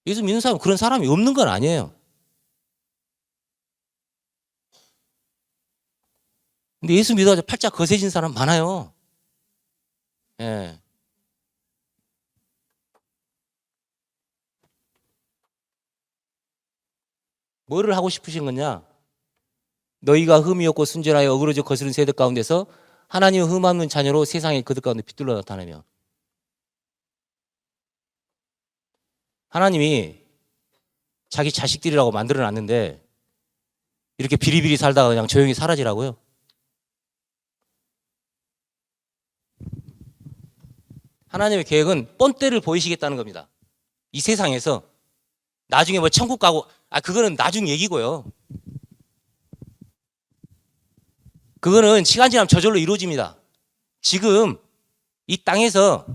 S1: 예수 믿는 사람, 그런 사람이 없는 건 아니에요. 근데 예수 믿어가지고 팔짝 거세진 사람 많아요. 예. 뭐를 하고 싶으신 거냐? 너희가 흠이 없고 순전하여 어그러져 거스른 세대 가운데서 하나님의 흠 없는 자녀로 세상에 그들 가운데 빛들로 나타내며. 하나님이 자기 자식들이라고 만들어놨는데 이렇게 비리비리 살다가 그냥 조용히 사라지라고요? 하나님의 계획은 뻔때를 보이시겠다는 겁니다. 이 세상에서 나중에 뭐 천국 가고, 그거는 나중 얘기고요. 그거는 시간 지나면 저절로 이루어집니다. 지금 이 땅에서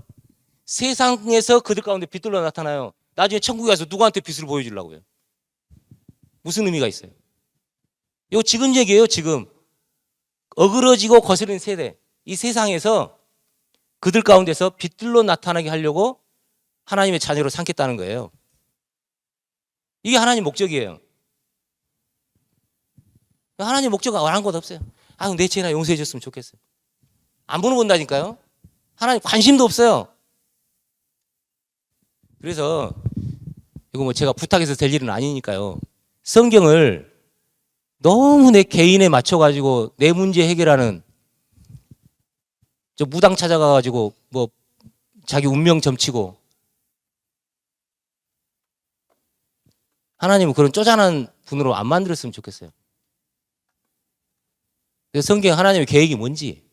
S1: 세상에서 그들 가운데 빛들로 나타나요. 나중에 천국에 가서 누구한테 빛을 보여주려고요? 무슨 의미가 있어요? 이거 지금 얘기예요. 지금 어그러지고 거스른 세대, 이 세상에서 그들 가운데서 빛들로 나타나게 하려고 하나님의 자녀로 삼겠다는 거예요. 이게 하나님 목적이에요. 하나님 목적은 안 한 것 없어요. 내 죄나 용서해 줬으면 좋겠어요. 안 보는 본다니까요. 하나님 관심도 없어요. 그래서 이거 뭐 제가 부탁해서 될 일은 아니니까요. 성경을 너무 내 개인에 맞춰가지고 내 문제 해결하는, 저 무당 찾아가가지고 뭐 자기 운명 점치고, 하나님은 그런 쪼잔한 분으로 안 만들었으면 좋겠어요. 그래서 성경 하나님의 계획이 뭔지,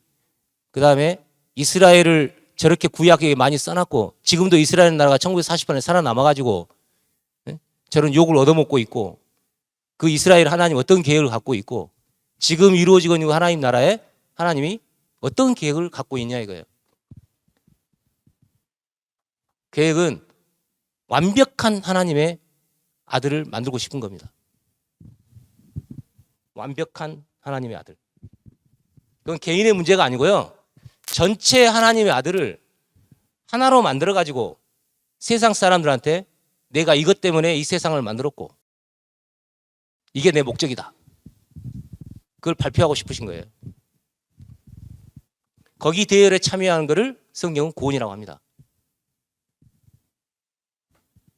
S1: 그 다음에 이스라엘을 저렇게 구약에 많이 써놨고 지금도 이스라엘 나라가 1948년에 살아남아가지고 저런 욕을 얻어먹고 있고, 그 이스라엘 하나님 어떤 계획을 갖고 있고 지금 이루어지고 있는 하나님 나라에 하나님이 어떤 계획을 갖고 있냐 이거예요. 계획은 완벽한 하나님의 아들을 만들고 싶은 겁니다. 완벽한 하나님의 아들. 그건 개인의 문제가 아니고요. 전체 하나님의 아들을 하나로 만들어 가지고 세상 사람들한테 내가 이것 때문에 이 세상을 만들었고 이게 내 목적이다. 그걸 발표하고 싶으신 거예요. 거기 대열에 참여하는 것을 성경은 구원이라고 합니다.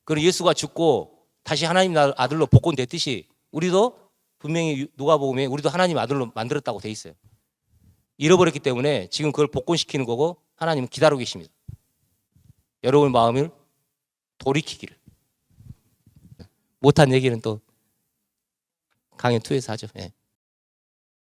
S1: 그럼 예수가 죽고 다시 하나님 아들로 복권됐듯이 우리도 분명히 누가복음에 우리도 하나님 아들로 만들었다고 돼 있어요. 잃어버렸기 때문에 지금 그걸 복권시키는 거고 하나님은 기다리고 계십니다. 여러분 마음을 돌이키기를. 못한 얘기는 또 강연 2에서 하죠. 예.